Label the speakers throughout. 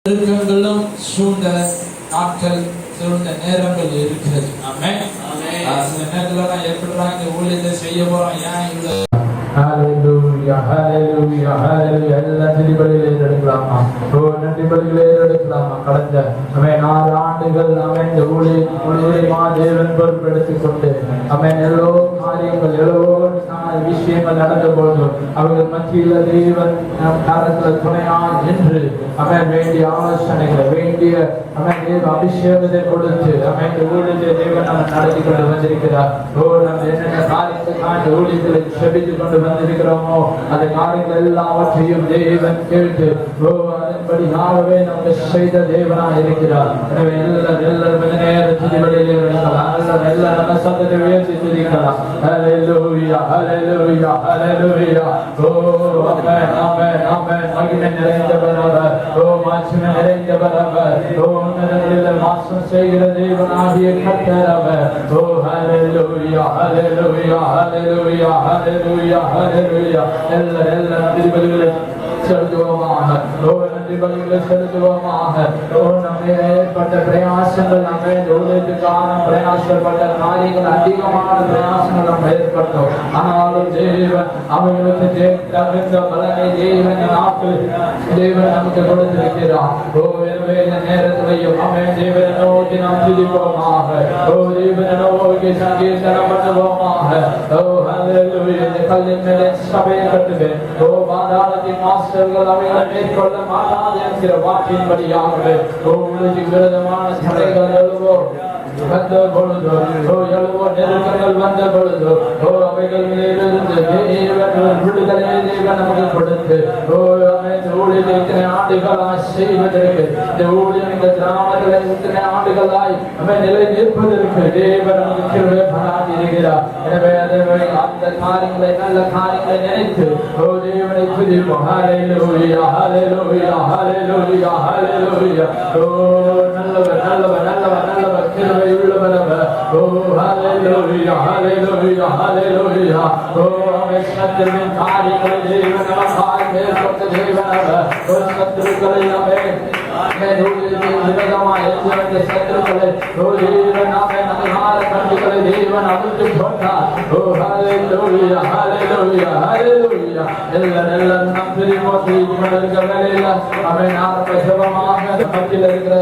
Speaker 1: நெருக்கங்களும் சூழ்ந்த நாட்கள் சூழ்ந்த நேரங்கள் இருக்கிறது. ஆமென். சில நேரத்துல நான் எப்படிடா இந்த ஊழியத்தை செய்ய போறோம், ஏன் இவ்வளவு ஹalleluya ஹalleluya ஹalleluya எல்லா ஜெபங்களிலே எடுக்கலாமா? நன்றி பலிகளே எடுக்கலாமா? கடந்த 4 ஆண்டுகள் இந்த ஊழியமா தேவன் பொறுப்பெடுத்துக் கொண்டு எல்லோ காரியங்கள் எல்லோ விஷயங்கள் நடந்த போது அவர்கள் மத்தியில் தேவன் காலத்தில் துணையா என்று வேண்டிய ஆலோசனைகளை வேண்டிய தேவ அபிஷேகத்தை கொடுத்து இந்த ஊழியத்தை தேவன் நடத்தி கொண்டு வந்திருக்கிறார். நம்ம என்னென்ன காரியத்துக்கான ஊழியங்களை செபித்துக் கொண்டு வந்திருக்கிறோமோ அந்த காரியங்கள் எல்லாவற்றையும் தேவன் கேட்டு அதன்படியாகவே நமக்கு செய்த தேவனா இருக்கிறார். எனவே எல்லாரும் நேரத்தில் எல்லாரும் சத்தத்தை உயர்த்தி துதிக்கலாம். ஹல்லேலூயா ஹல்லேலூயா ஹல்லேலூயா. ஆமென் ஆமென் ஆமென். மகிமை நிறைந்தவர், மாட்சிமை நிறைந்தவர், உன்னதங்களில் வாசம் செய்கிற தேவனாகிய கர்த்தர் அவர். ஹல்லேலூயா ஹல்லேலூயா ஹல்லேலூயா ஹல்லேலூயா ஹல்லேலூயா. எல்லாரும் திருப்பதிகளை செலுத்துவோமாக. நன்றி பலிகளை செலுத்துவோமாக. நம்மை ஏற்பட்ட பிரயாசங்கள் ஊழியத்துக்கான பிரயாசப்பட்ட காரியங்கள் அதிகமான பிரயாசங்கள் நம்ம ஏற்பட்டோம். ஆனாலும் தேவன் அவர்களுக்கு தகுந்த பலனை தேவன் நமக்கு கொடுத்திருக்கிறார். நேரத்திலையும் தேவனை நோக்கி நாம் துதிப்போமாக. தேவனை நோக்கி சங்கீர்த்தனம் பண்ணுவோமாக. கல்லின் மேலே சபையை கட்டுவேன். பாதாளத்தின் மாஸ்டர்கள் அவைகளை மேற்கொள்ள மாட்டாது என்கிற வாக்கின்படியாகவே விரோதமான தடைகள் எழுவோம் வந்த பொழுது எழுவோ நெருக்கங்கள் வந்த பொழுது அவைகள் மேலிருந்து விடுதலை தேவன் நமக்கு கொடுத்து ஊழியத்தை இத்தனை ஆண்டுகளாய் செய்வதற்கு இந்த ஊழியம் இந்த கிராமத்தில் இத்தனை ஆண்டுகளாய் நிலை நிற்பதற்கு தேவன் நமக்கு கிருபை பாராட்டியிருக்கிறார். எனவே அந்த காரியங்களை நல்ல காரியங்களை நினைத்து தேவனை துதிப்போம். ஹல்லேலூயா ஹல்லேலூயா ஹல்லேலூயா ஹல்லேலூயா. நல்லவர் நல்லவர் நல்லவர் நல்லவர் கிருபை உள்ளவர். ஹல்லேலூயா ஹல்லேலூயா ஹல்லேலூயா. சத்துருவின் காரியங்களை தேவன் நமக்காய் மேற்கொண்ட தேவன் அவர். சத்துருக்களை சத்துருக்களை கண்டுகளை தேவன் அவிழ்த்து போட்டார். ஹல்லேலூயா ஹல்லேலூயா ஹல்லேலூயா. எல்லாரும் நம் திருமோதி இருக்க வேலையில ஆரம்ப ஜெபமாக மத்தியில் இருக்கிற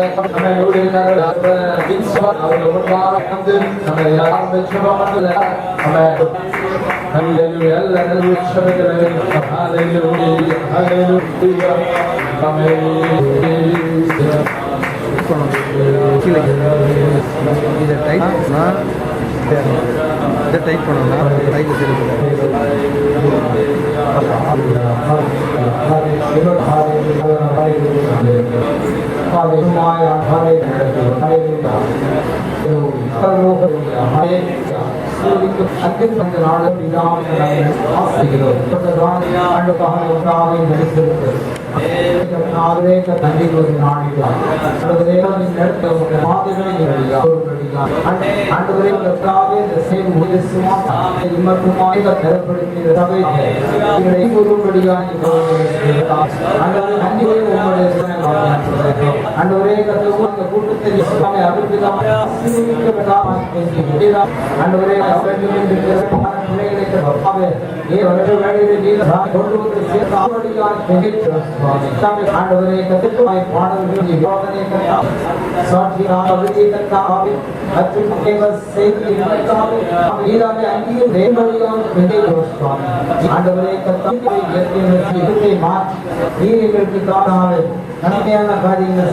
Speaker 1: அவர்கள் முன்பாக வந்து நம்ம ஆரம்ப ஜெபம் பண்ணல. ஹல்லேலூயா எல்லாரும் உற்சாகத்திலே ஹல்லேலூயா ஹல்லேலூயா.
Speaker 2: இதை டைப் பண்ணோம்னா டைப் நன்மையான காரியங்கள்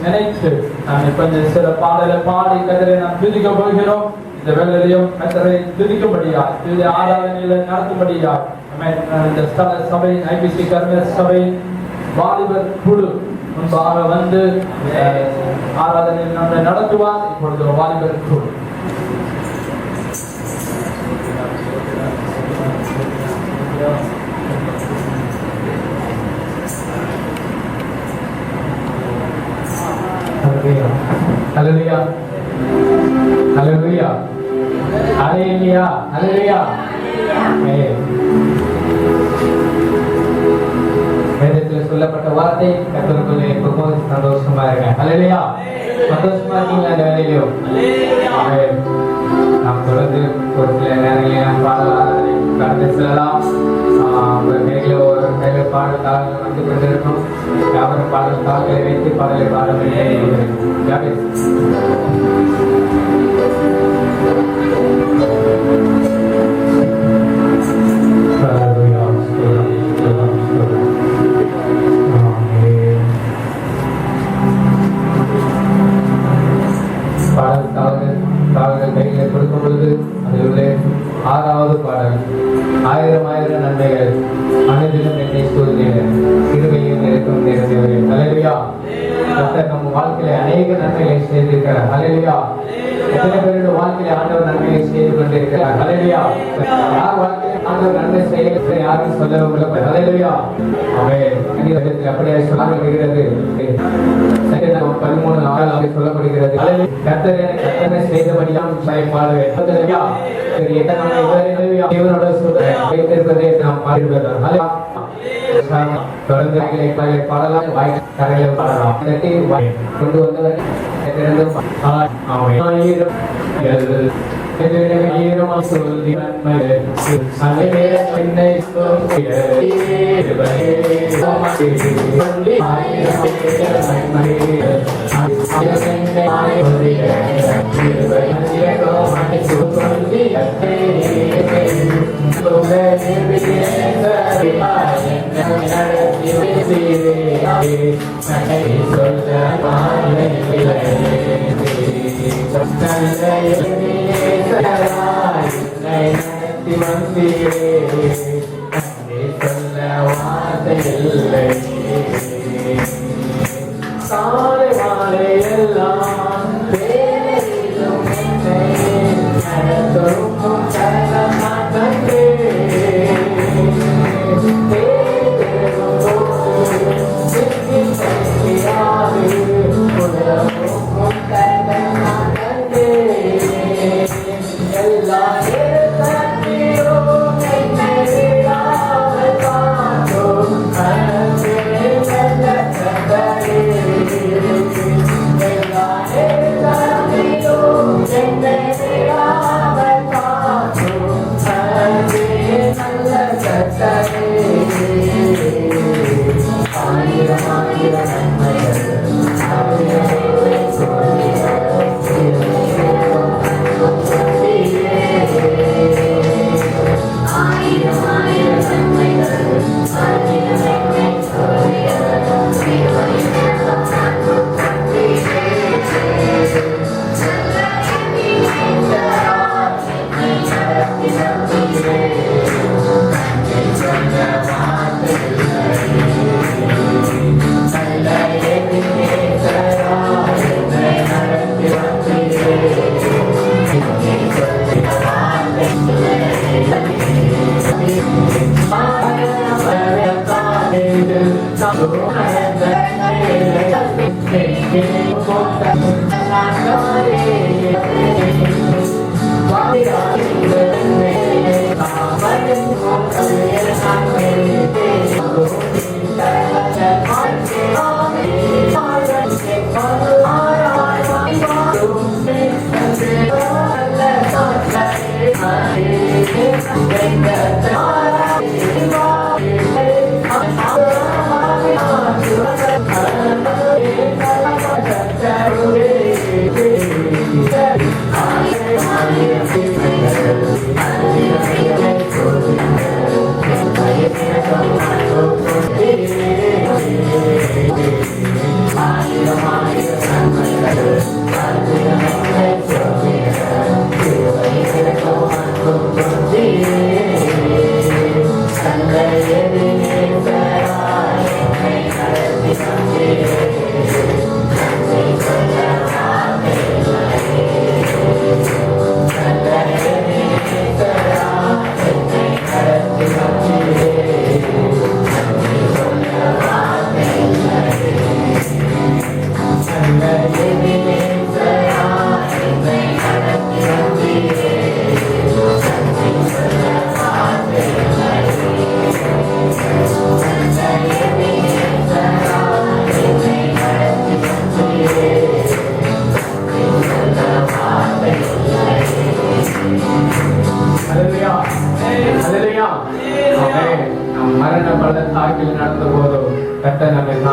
Speaker 1: நினைத்து சில பாடலை பாடி கதிரை நாம் துதிக்க போகிறோம். இந்த வேளையிலும் கர்த்தரை துதிக்கும்படியாய் ஆராதனையில நடத்தும்படியாய் இந்த ஸ்தல சபையின் ஐபிசி கர்ம சபையின் வாலிபர் குழு முன்பாக வந்து ஆராதனை நம்மை நடத்துவார். இப்பொழுது வாலிபர் குழு Hallelujah. Hallelujah. Hallelujah. Hallelujah. வேதத்தில் சொல்லப்பட்ட வார்த்தை கர்த்தருக்குள்ளே எப்போதும் சந்தோஷமா இருங்க. ஹல்லேலூயா. சந்தோஷமா இருக்கீங்களா இந்த வேலையிலோ? ஆமென். நாம் தொடர்ந்து ஒரு சில நேரங்களில் நாம் பாடலாதனை கடந்து செல்லலாம். உங்கள் கையில் ஒரு கையில் பாடல் தாள்கள் வந்து கொண்டிருக்கும். யாவரும் பாடல் தாள்களை வைத்து பாடலை பாட வேண்டும். பாடல் கையில் கொடுக்கும் பொழுது அதில் ஆறாவது பாடல், ஆயிரம் ஆயிரம் நன்மைகள் அனைத்திலும் என்னை சூழ்நிலை இருவையும் இருக்கும் நிறைந்தவர்கள். ஹல்லேலூயா. கர்த்தர் நம்ம வாழ்க்கையில அநேக நன்மைகளை செய்திருக்கிறார். ஹல்லேலூயா. எத்தனை பேருடைய வாழ்க்கையில ஆண்டவர் நன்மையை செய்து கொண்டிருக்கிறார். ஹல்லேலூயா. யார் வாழ்க்கையில ஆண்டவர் நன்மை செய்ய யாரும் சொல்லவும். ஹல்லேலூயா. ஆமென். அப்படியே சொல்லப்படுகிறது. 13 சொல்லப்படுகிறது. கர்த்தர் எனக்கு கர்த்தனை செய்தபடியாம் பாடுவேன். ஹல்லேலூயா. தேவனோட வைத்திருப்பதை நாம் பாடுவதா தொடர்ந்து பாடலாம். கரையில் பாடலாம். கொண்டு வந்தவர் சொல்லி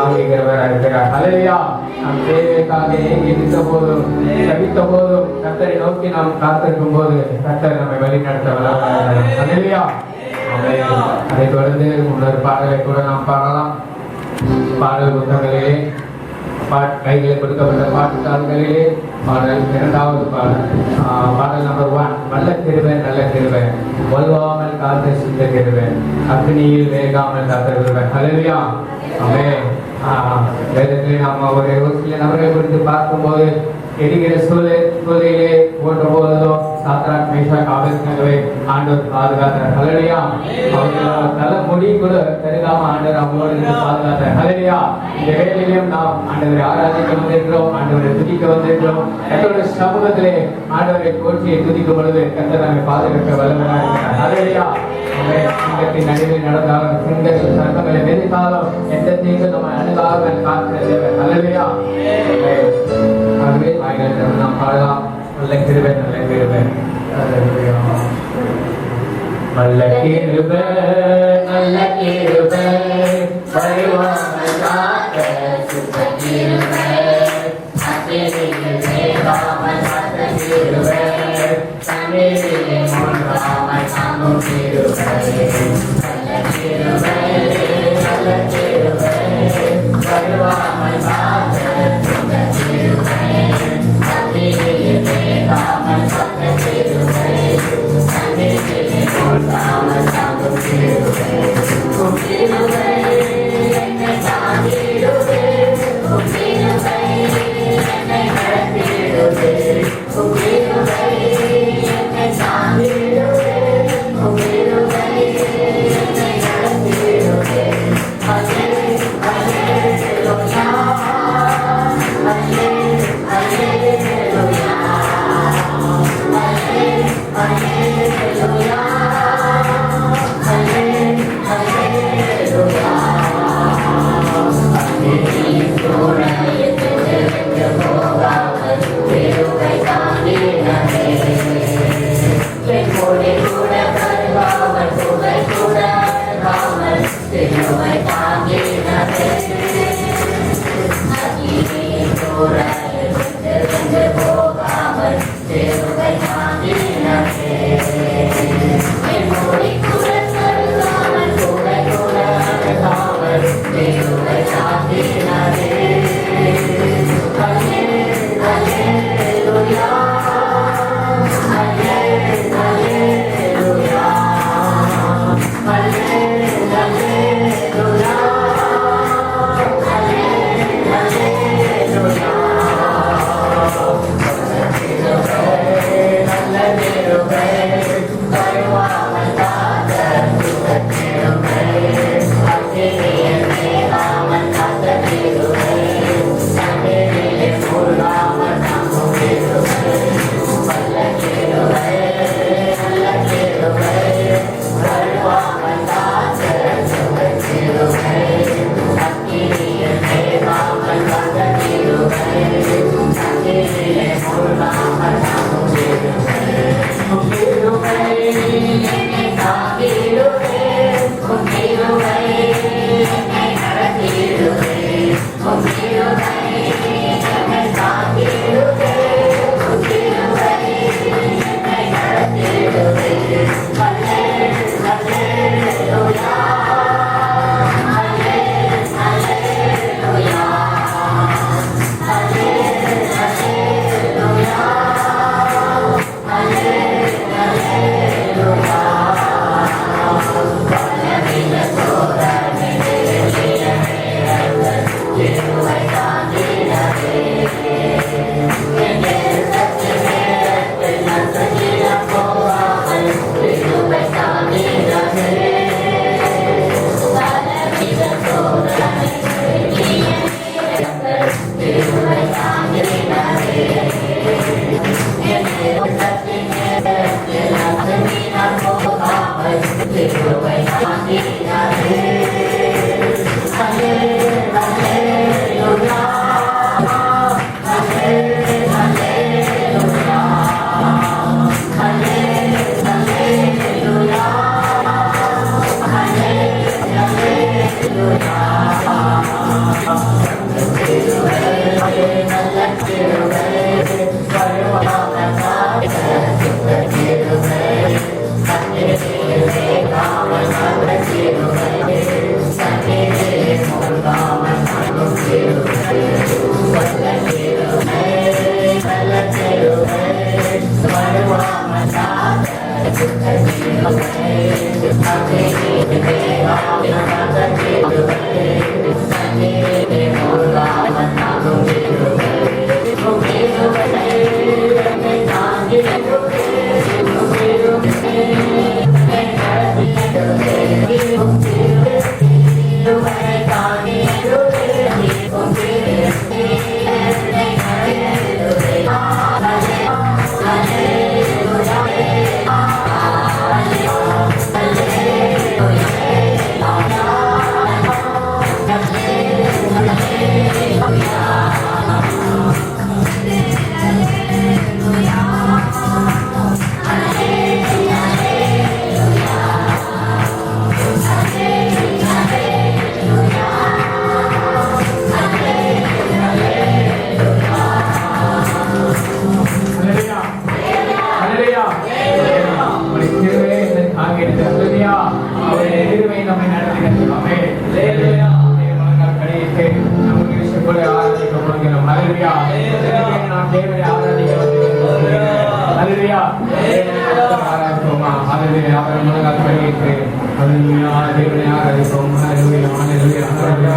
Speaker 1: தாங்குகிறவராக இருக்கிறார். ஹல்லேலூயா. நம் தேவைக்காக ஏங்கி இருந்த போதும் தவித்த போதும் கர்த்தரை நோக்கி நாம் காத்திருக்கும் போது கர்த்தர் நம்மை வழிநடத்த வல்லவராக இருக்கிறார். ஹல்லேலூயா. அதைத் தொடர்ந்து இன்னொரு பாடலை கூட நாம் பாடலாம். பாடல் புத்தகங்களிலே கைகளில் கொடுக்கப்பட்ட பாட்டுத்தாள்களிலே பாடல் இரண்டாவது பாடல் நம்பர் 1, நல்ல கிருபை நல்ல கிருபை, ஒல்வாமல் காத்த சித்த கிருபை, அக்னியில் வேகாமல் காத்த கிருபை. ஹல்லேலூயா. ஆமென். வேதத்திலே நாம் ஒரு சில நபர்களை குறித்து பார்க்கும்போது எரிகிற சூழலிலே போன்ற போதும் சாத்ராக் மேஷாக் ஆபேத்நேகோவை ஆண்டவர் பாதுகாத்தார். ஹல்லேலூயா. அவர்களோட தலை முடி கூட கருகாம ஆண்டவர் அவங்களோடு இருந்து பாதுகாத்தார். ஹல்லேலூயா. இந்த வேளையிலும் நாம் ஆண்டவரை ஆராதிக்க வந்திருக்கிறோம், ஆண்டவரை துதிக்க வந்திருக்கிறோம். கர்த்தருடைய சமூகத்திலே ஆண்டவரை போற்றியை துதிக்கும் பொழுது கர்த்தர் நம்மை பாதுகாக்க வல்லவராக இருக்கிறார். ஹல்லேலூயா. சிங்கத்தின் நடுவில் நடந்தாலும் சிங்கத்தின் சர்க்கங்களை வெறித்தாலும் எந்த தீங்கு நம்ம அணுகாக காக்கிற தேவன். ஹல்லேலூயா. ஆகவே வாய்கள் நாம் பாடலாம். நல்ல கிருபை நல்ல கிருபை. ஹல்லேலூயா. நல்ல கிருபை நல்ல கிருபை, பரிவாமல் காக்க சுத்த கிருபை, அக்கினியில் வேகாமல் காத்த கிருபை, தண்ணீரிலே மூழ்காமல் தாங்கும் கிருபை. நல்ல கிருபை நல்ல கிருபை, பரிவாமல் காக்க சுத்த கிருபை, அக்கினியில் வேகாமல் காத்த கிருபை, தண்ணீரிலே மூழ்காமல் தாங்கும் கிருபை. கிருபை என்னை தாங்கிடுவே, கிருபை என்னை நடத்திடுவே, கிருபை என்னை தாங்கிடுவே, கிருபை என்னை நடத்திடுவே. ஹல்லேலூயா ஹல்லேலூயா ஹல்லேலூயா ஹalleluya தேவனை ஆராதிப்போம் ஹalleluya ஹalleluya ஹalleluya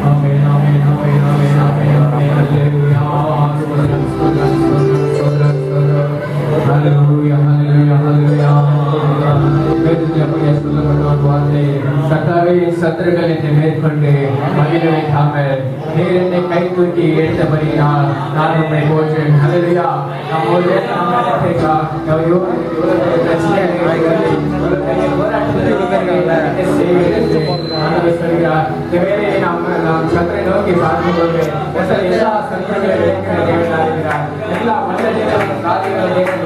Speaker 1: ஆமென் ஆமென் ஆமென் ஆமென் ஆமென் ஆமென் ஹalleluya ஸ்தோத்திரம் ஸ்தோத்திரம் ஸ்தோத்திரம் ஸ்தோத்திரம் ஹalleluya ஹalleluya ஹalleluya வேதத்தில் அப்படியே சொல்லப்பட்ட ஒரு வார்த்தை கர்த்தாவே சத்துருக்கள் என்னை மேற்கொண்டு மகிழ வைக்காமல் நீர் என்னை கை தூக்கி எடுத்தபடியினால் நான் உம்மை போற்றேன் ஹalleluya நாம் ஒரு நாம் கர்த்தரை நோக்கி பார்க்கும்போது எல்லா சத்துருக்களையும் எல்லா மனிதர்களும் காரியங்களையும்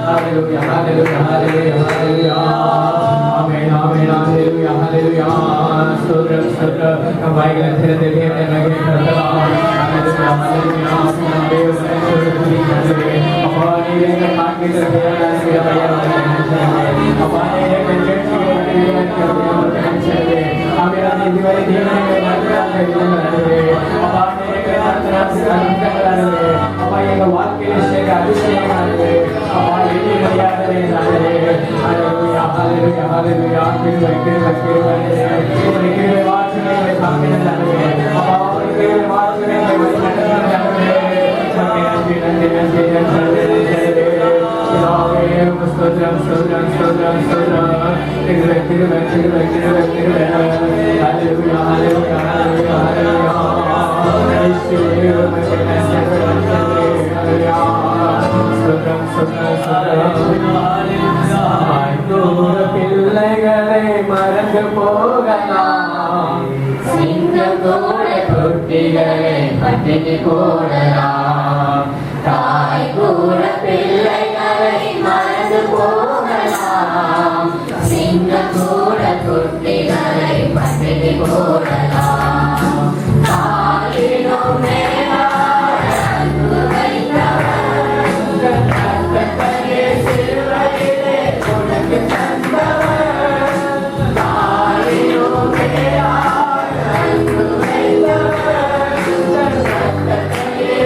Speaker 1: ஹalleluya hallelujah hallelujah hallelujah ஆமென் ஆமென் hallelujah hallelujah ஸ்தோத்திரம் ஸ்தோத்திரம் நம் வாய்களை திறந்து தேவனை மகிமைப்படுத்தலாம் hallelujah hallelujah அப்பா நீர் எங்களை காண்கின்ற அப்பா நீர் எங்களை கேட்கிறீர்கள் ஆமென் இதுவரை தேவனை அப்பா அப்பா எங்க வாழ்க்கையில் செய்த அதிசயமானது அப்பா எண்ணி முடியாதது ஹalleluya hallelujah hallelujah கிருபை கிருபை கிருபை உம்முடைய கிருபை வாசனையை காண்கிறதே அப்பா உம்முடைய கிருபை வாசனையை வழிநடத்துகிறதே நன்றி நன்றி நன்றி நன்றி ஸ்தோத்திரம் ஸ்தோத்திரம் ஸ்தோத்திரம் ஸ்தோத்திரம் கிருபை கிருபை கிருபை கிருபை கிருபை ஹalleluya hallelujah hallelujah hallelujah பிள்ளைகளை மறந்து போகலாம் சிங்கம் கூட குட்டிகளை பட்டினி போடலாம் தாய் கூட பிள்ளைகளை மறந்து போகலாம் சிங்கம் கூட குட்டிகளை பட்டினி போடலாம் தாயினும் மேலான அன்பு வைத்தவர் கர்த்தரே சிலுவையிலே உனக்கு தந்தவர் தாயினும் மேலான அன்பு வைத்தவர் கர்த்தரே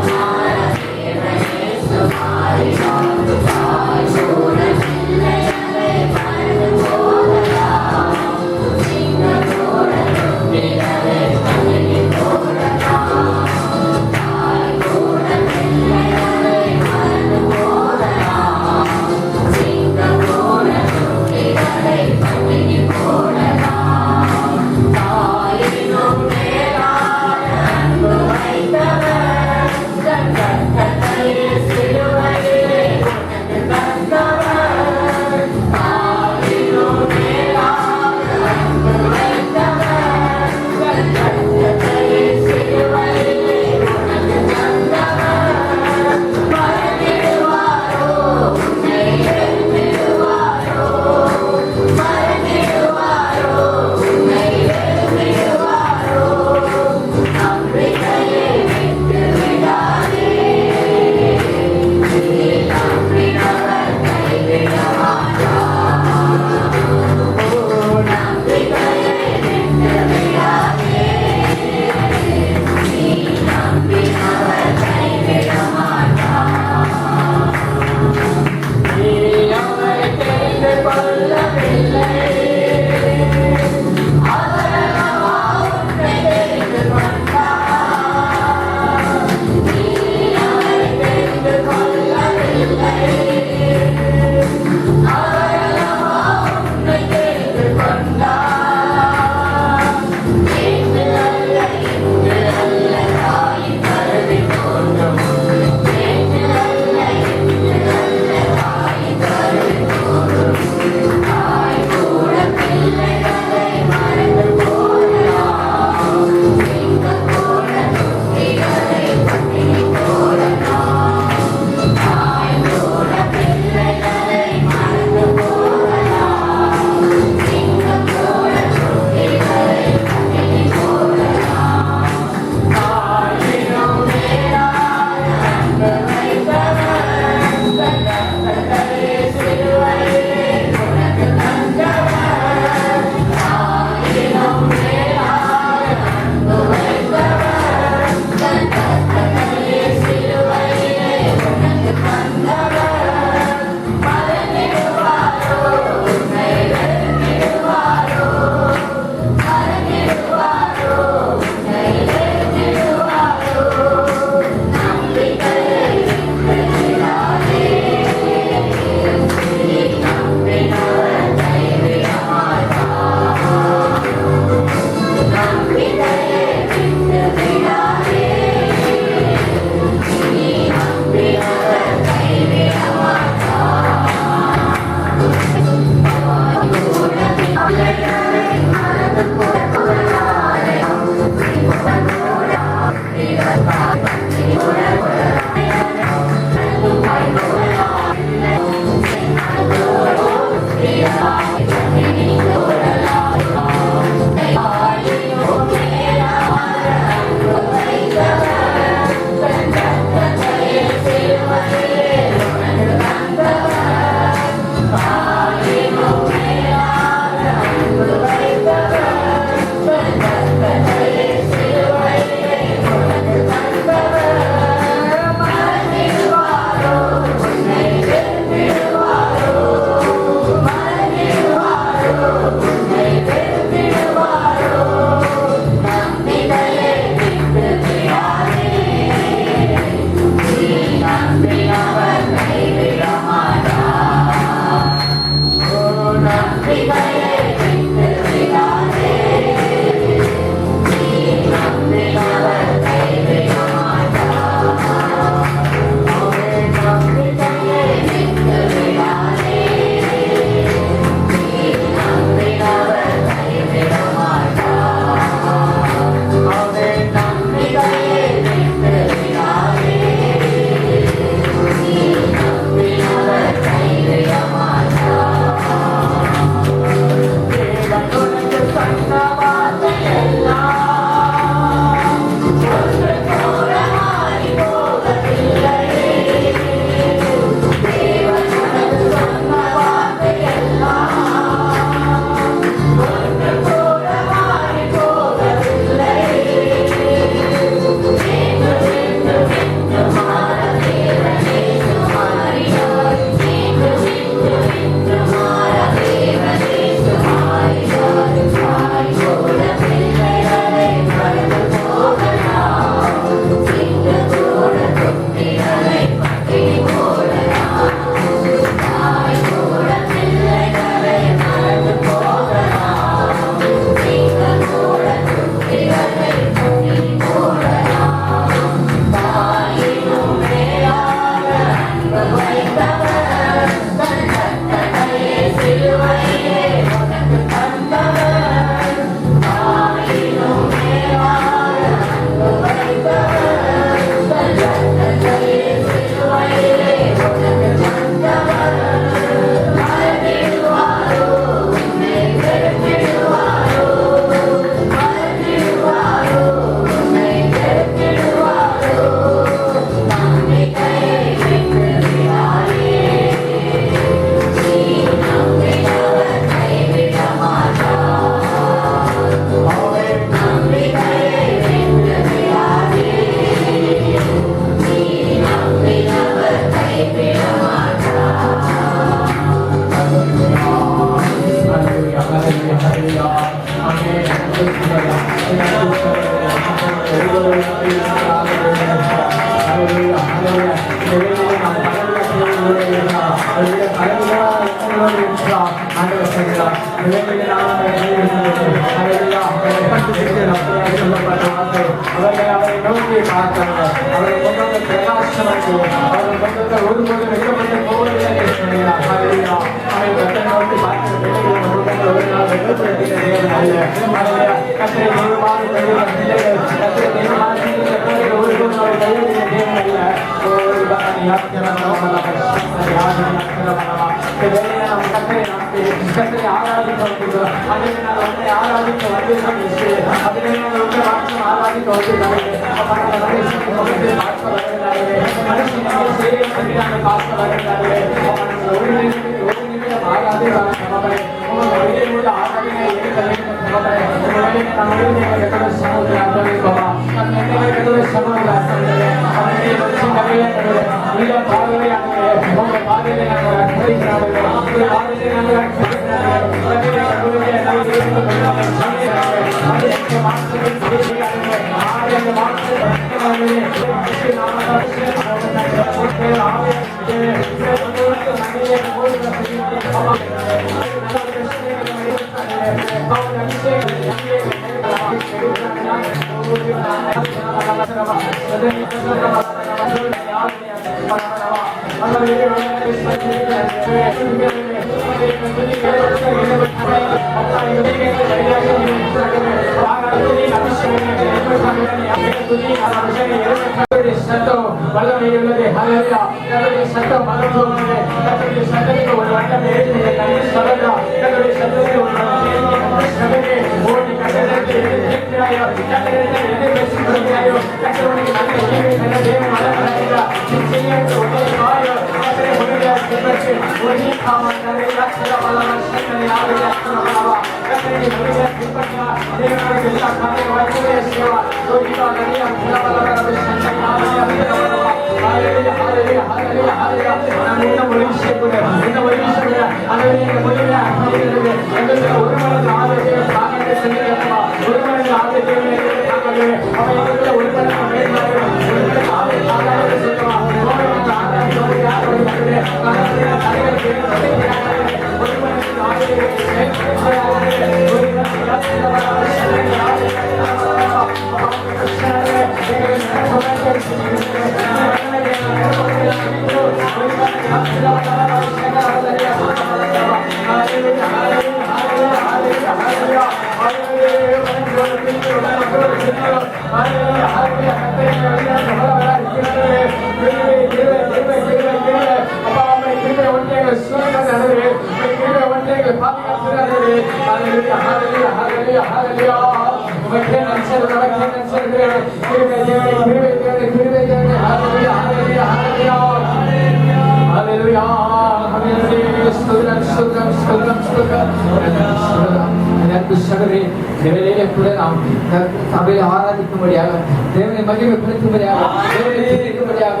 Speaker 1: சபையில் ஆராதிக்கும்படியாக தேவனை மகிமைப்படுத்தும்படியாக தேவனை துதிக்கும்படியாக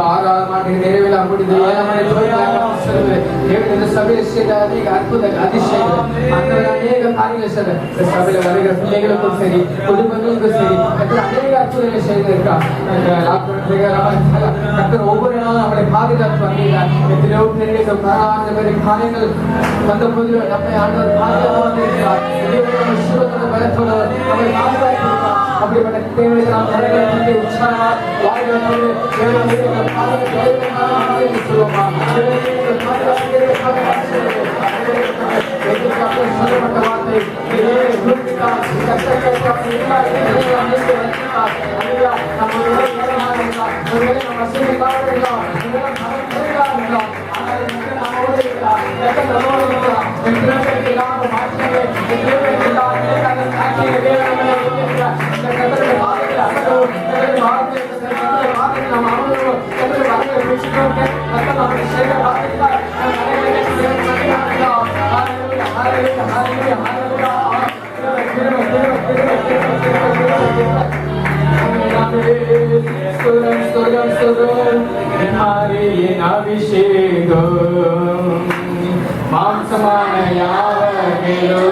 Speaker 1: ஆறாம் நிறைவேற முடிந்தது தேவன் இந்த சபையில் செய்த அநேக அற்புத அதிசயங்கள் அநேக காரியங்கள் செய்த சபையில் வருகிற பிள்ளைகளுக்கும் சரி குடும்பங்களுக்கும் சரி அநேக அற்புதங்களை செய்திருக்கார். ஒவ்வொரு நாளும் அவரை பாதுகாத்து வந்தீர்கள். எத்தனையோ பேருக்கு காரியங்கள் வந்த போதிலும் நம்மை ஆண்டவர் பாதுகாத்து வந்திருக்கிறார். பலத்தோடு நம்மை பாதுகாத்திருக்கிறார். அப்படிப்பட்ட தேவையை நாம் தலைவர்களுக்கு உற்சாகமாக வாழ்வதோடு சொல்லுவோமா சொல்லப்பட்ட வார்த்தை அபிஷேகம் மாம்சமான யாவர்களோ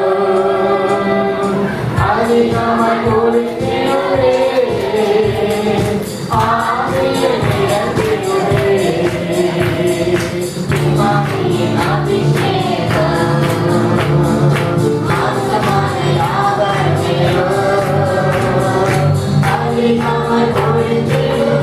Speaker 1: அதிகமாய் கொடுக்கிறே ஆவியின் நிரம்பிடுவே ஆவியின் அபிஷேகம் மாம்சமான யாவர்களோ அதிகமாய் கொடுக்கிறே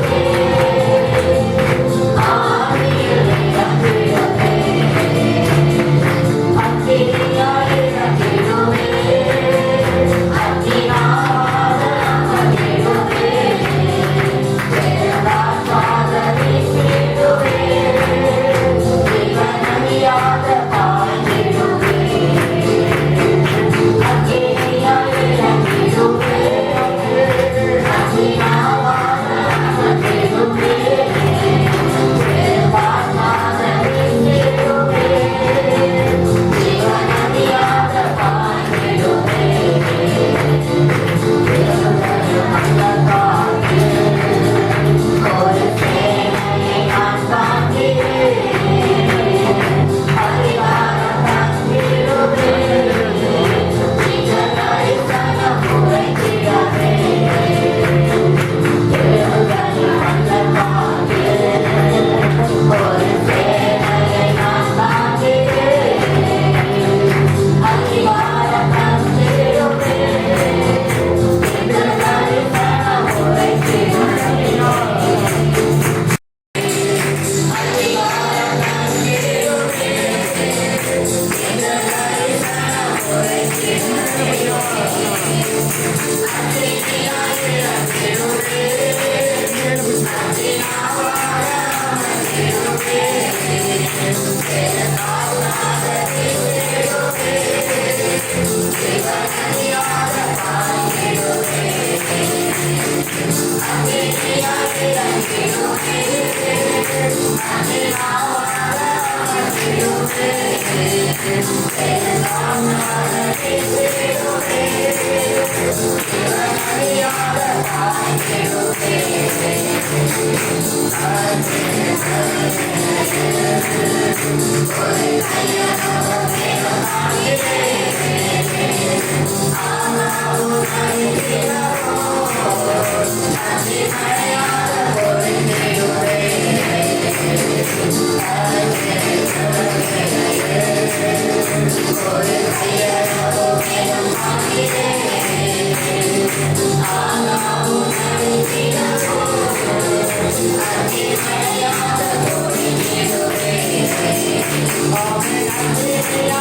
Speaker 1: Amen.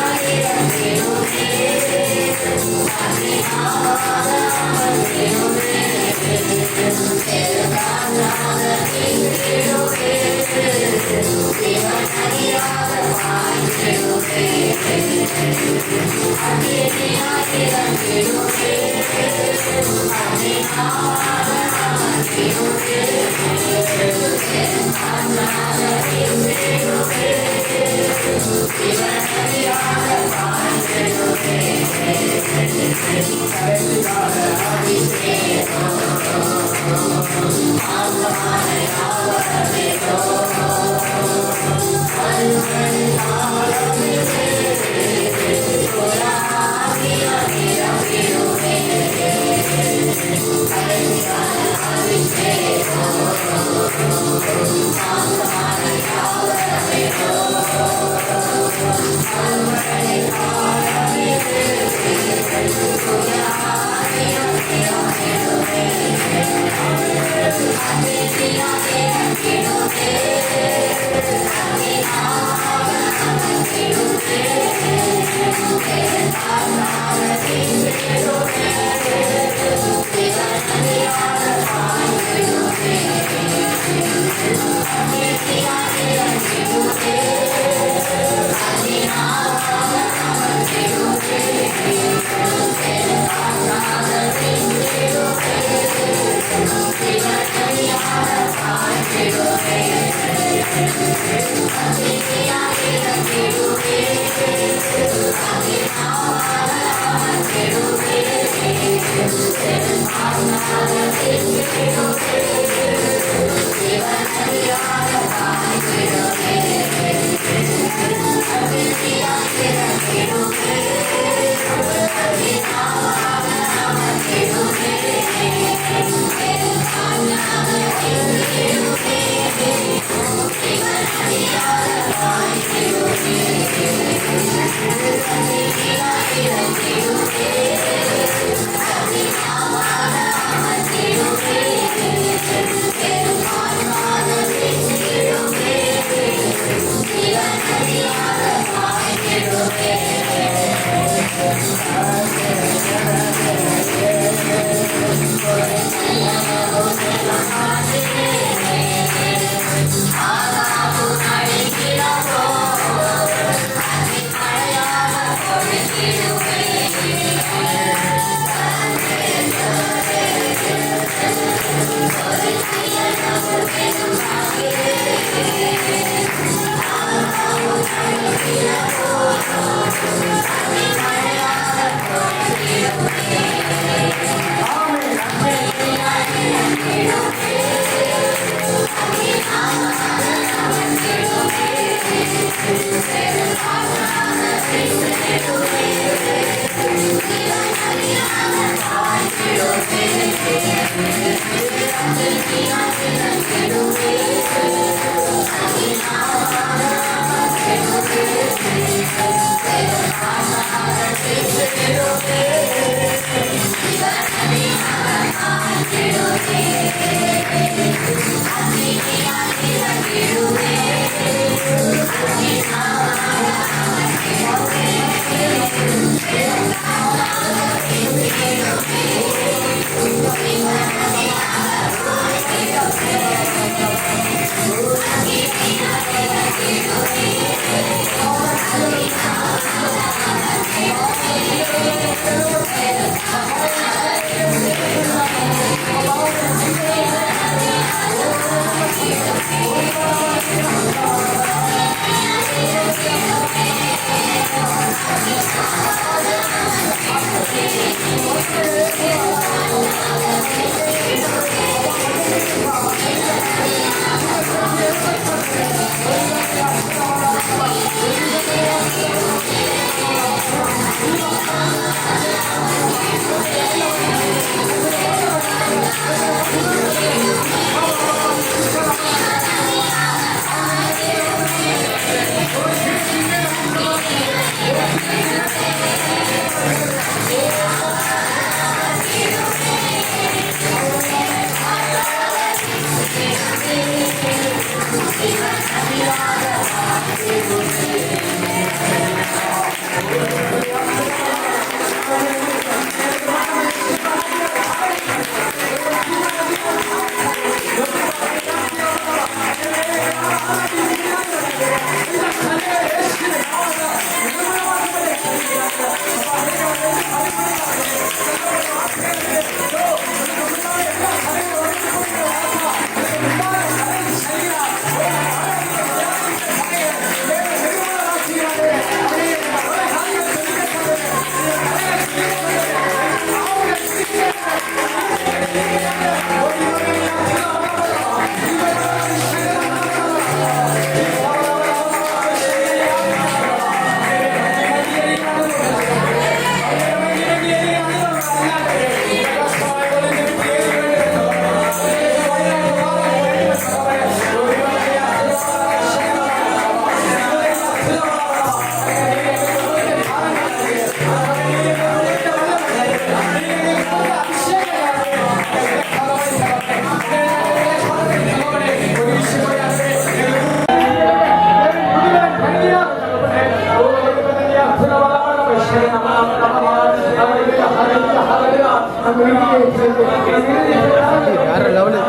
Speaker 2: வேற லெவலு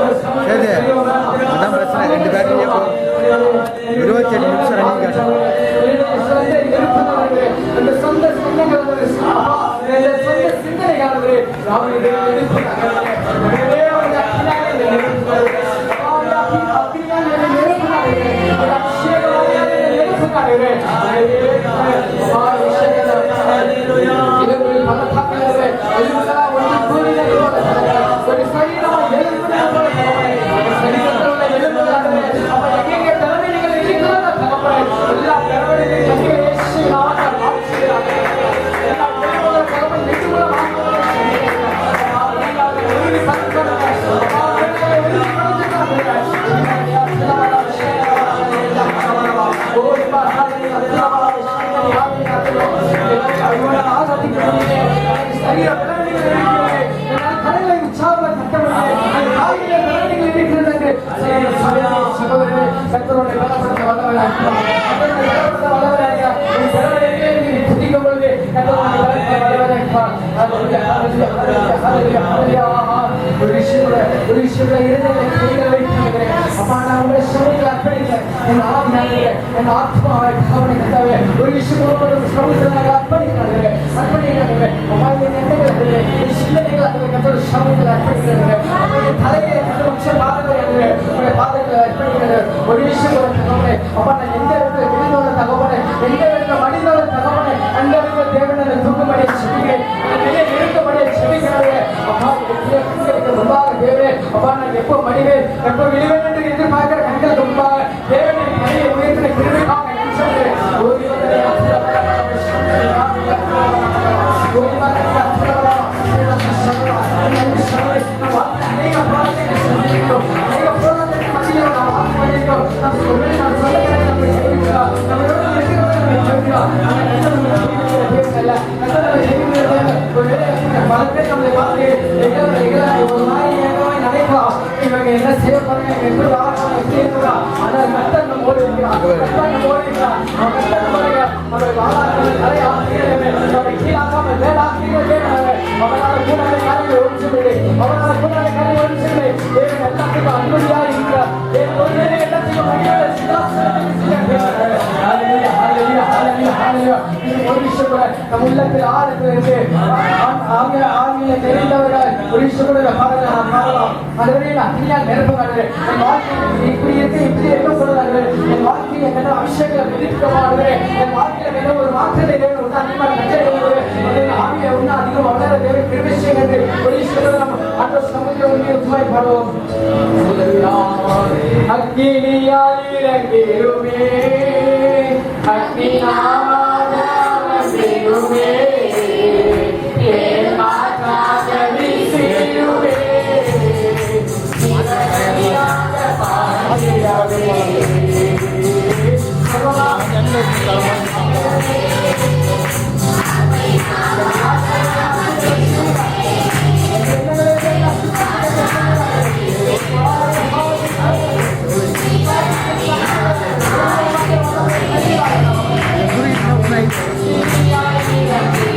Speaker 2: சரி அதான் பிரச்சனை 2 பேட்டரியே 28 நிமிஷம் ரன்னிங் காட்டும்
Speaker 3: Thank you.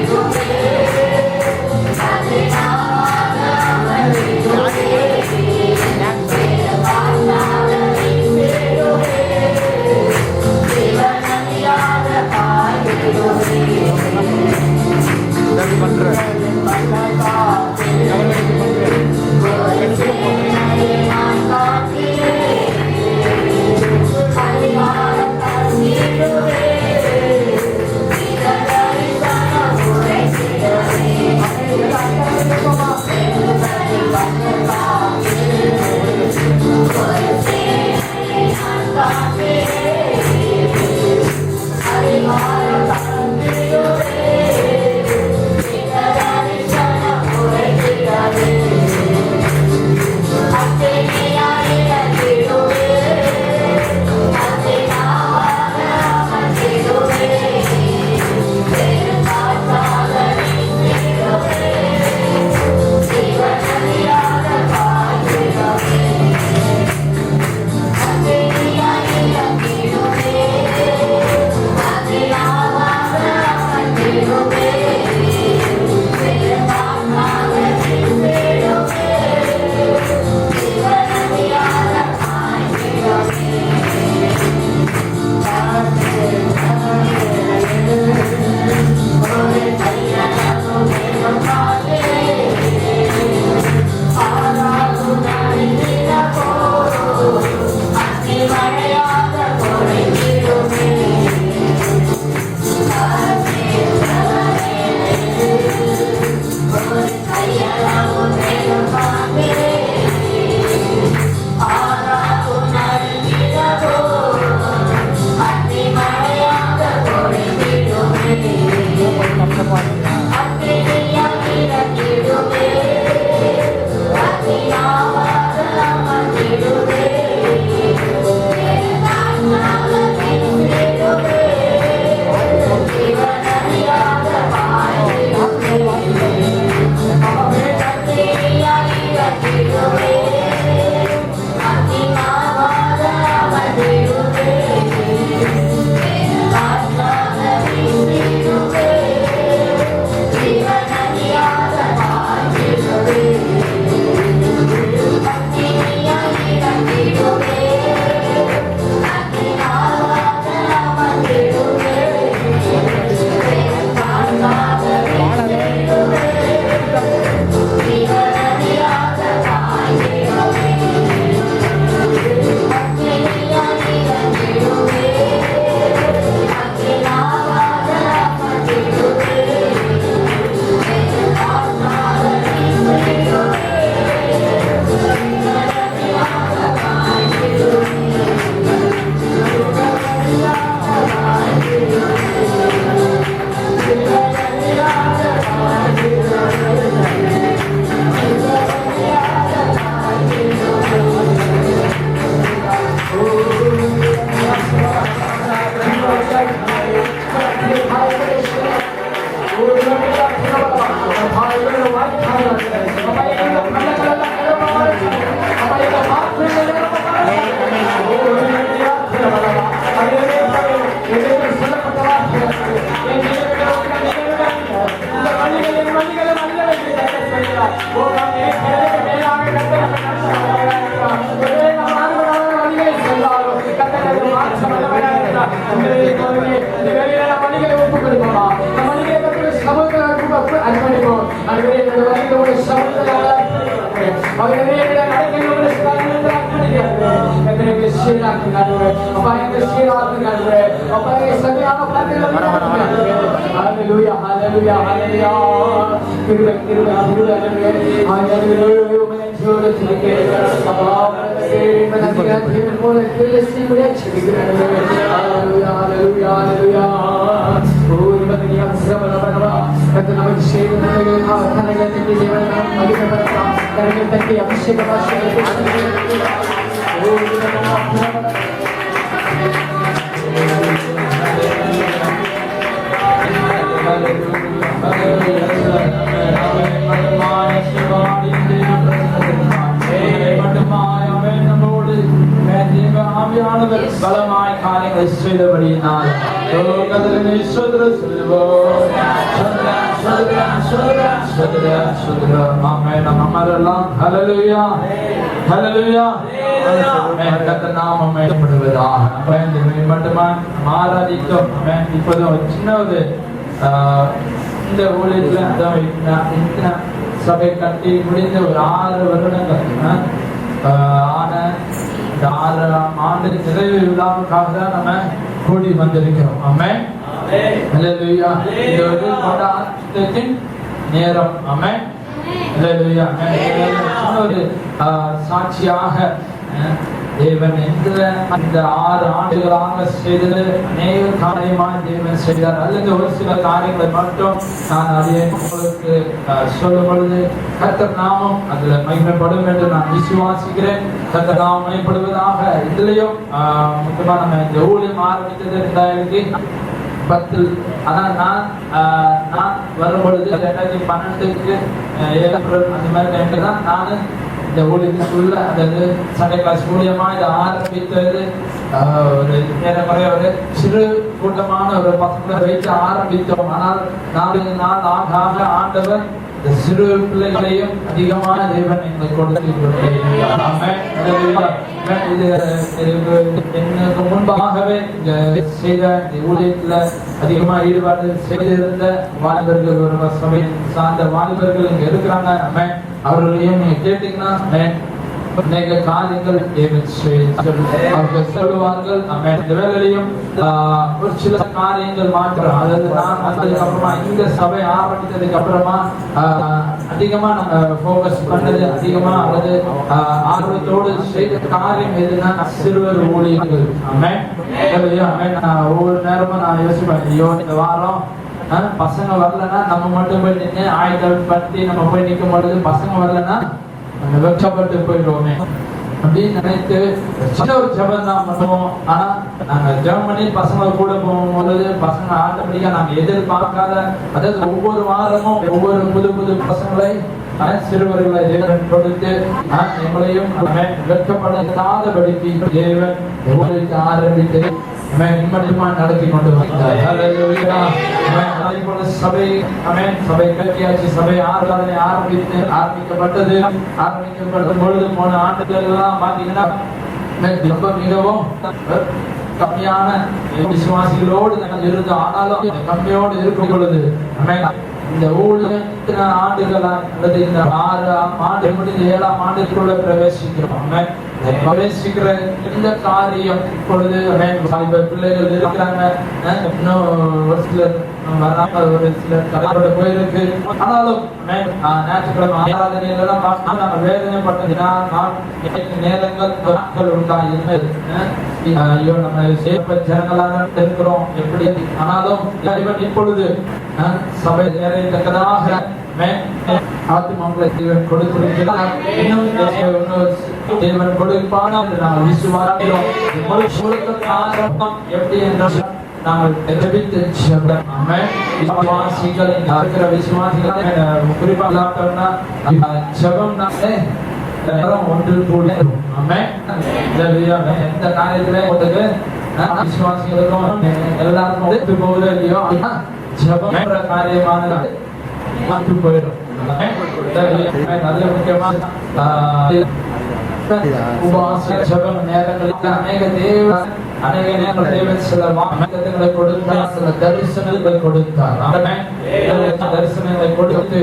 Speaker 3: பலமாய் காரியங்களை செய்தபடியினால் இந்த ஊழியத்துல சபை கட்டி முடிந்த ஒரு 6 வருடங்கள் ஆன இந்த 6ஆம் ஆண்டு நிறைவு விழாவுக்காக தான் நம்ம கூடி வந்திருக்கிறோம். ஆமென். ஹல்லேலூயா. இது ஒரு கொண்டாட்டத்தின் நேரம். ஆமென். ஹல்லேலூயா. ஒரு சாட்சியாக தேவன் இந்த 6 ஆண்டுகளாக செய்தது அநேக காரியமாக தேவன் செய்தார். அல்லது ஒரு சில காரியங்களை மட்டும் நான் அதை உங்களுக்கு சொல்லும் பொழுது கர்த்தர் நாமம் அதுல மகிமைப்படும் என்று நான் விசுவாசிக்கிறேன். கர்த்தர் நாமம் மகிமைப்படுவதாக. இதுலயும் முக்கியமா நம்ம இந்த ஊழியம் ஆரம்பித்தது 2010. ஆனா நான் வரும்பொழுது 2012 ஏப்ரல் அந்த மாதிரி டைம்ல தான் நான் இந்த ஊழியத்துக்குள்ள அதாவது சண்டே கிளாஸ் மூலியமா இதை ஆரம்பித்தது. ஒரு ஏறக்குறைய ஒரு சிறு கூட்டமான ஒரு 10 பேர் வைத்து ஆரம்பித்தோம். ஆனால் 4 நாள் ஆக ஆண்டவர் இந்த சிறு பிள்ளைகளையும் அதிகமான தேவன் எங்களுக்கு கொடுத்து எனக்கு முன்பாகவே செய்த ஊழியத்துல அதிகமா ஈடுபாடு செய்திருந்த வாலிபர்கள் ஒரு சபை சார்ந்த வாலிபர்கள் இங்க இருக்கிறாங்க. அவர்களையும் நீங்க கேட்டீங்கன்னா அநேக காரியங்கள் அவர்கள் சொல்லுவார்கள். இந்த வேலையிலையும் ஒரு சில காரியங்கள் மாற்றம். அதாவது நான் வந்ததுக்கு அப்புறமா இந்த சபை ஆரம்பித்ததுக்கு அப்புறமா அதிகமா நம்ம போக்கஸ் பண்ணது அதிகமா அதாவது ஆர்வத்தோடு செய்த காரியம் எதுனா சிறுவர் ஊழியர்கள். ஒவ்வொரு நேரமும் நான் யோசிப்பேன், ஐயோ இந்த வாரம் பசங்க வரலன்னா நம்ம மட்டும் போய் நின்று ஆயத்தப்படுத்தி நம்ம போய் நிற்கும் பொழுது பசங்க வரலன்னா நம்ம வெட்கப்பட்டு போயிடுவோமே அப்படின்னு நினைத்து சின்ன ஒரு ஜெபம் தான் பண்ணுவோம். ஆனா நாங்க ஜெபம் பண்ணி பசங்க கூட போகும்பொழுது பசங்க ஆட்டோமேட்டிக்கா நாங்க எதிர்பார்க்காத, அதாவது ஒவ்வொரு வாரமும் ஒவ்வொரு புது புது பசங்களை சிறுவர்களை தேவன் கொடுத்து எங்களையும் வெட்கப்படாதபடிக்கு தேவன் ஆரம்பித்து நிம்மதிமா நடத்தி கொண்டு வந்தார். சபை சபை கட்டியாச்சு. சபை ஆராதனை ஆரம்பிக்கப்பட்டது. ஆரம்பிக்கப்படும் பொழுது போன ஆண்டுகள் எல்லாம் பாத்தீங்கன்னா மிகவும் கம்மியான விசுவாசிகளோடு இருந்து, ஆனாலும் கம்மியோடு இருக்கும் பொழுது இந்த ஊழியத்தின ஆண்டுகளா அல்லது இந்த 6 ஆண்டு முடிஞ்ச 7ஆம் ஆண்டுக்குள்ள பிரவேசிக்கிறோம். பிரவேசிக்கிற இந்த காரியம் இப்பொழுது பிள்ளைகள் இருக்கிறாங்க. இன்னும் ஒரு சிலர் ஒரு சிலர் தலைவரோட போயிருக்கு. ஆனாலும் ஞாயிற்றுக்கிழமை ஆராதனையில நாங்கள் வேதனைப்பட்டதுன்னா நேரங்கள் நாட்கள் உண்டாயிருந்தது. ஐயோ நம்ம சேப்ப ஜனங்களாக இருக்கிறோம் எப்படி. ஆனாலும் இப்பொழுது சபை நிறையத்தக்கதாக ஆத்மாக்களை தேவன் கொடுத்திருக்கிறார். இன்னும் தேவன் கொடுப்பான நாங்கள் விசுவாசிக்கிறோம். ஆரம்பம் எப்படி என்றால் நாங்கள் விசுவாசிகள் இருக்கிற விசுவாசிகள் குறிப்பாக ஜெபம் ஒன்று கூட எந்த காரியத்திலே விசுவாசிகளுக்கும் எல்லாருக்கும் போகுது இல்லையோ ஜெபம் காரியமானது மாற்றி போயிடும். நல்ல முக்கியமான உபவாச ஜெபம் நேரங்களுக்கு அநேக தேவ அநேக நேரங்கள் தேவன் சில வாக்குத்தத்தங்களை கொடுத்தார், சில தரிசனங்களை கொடுத்தார். தரிசனங்களை கொடுத்து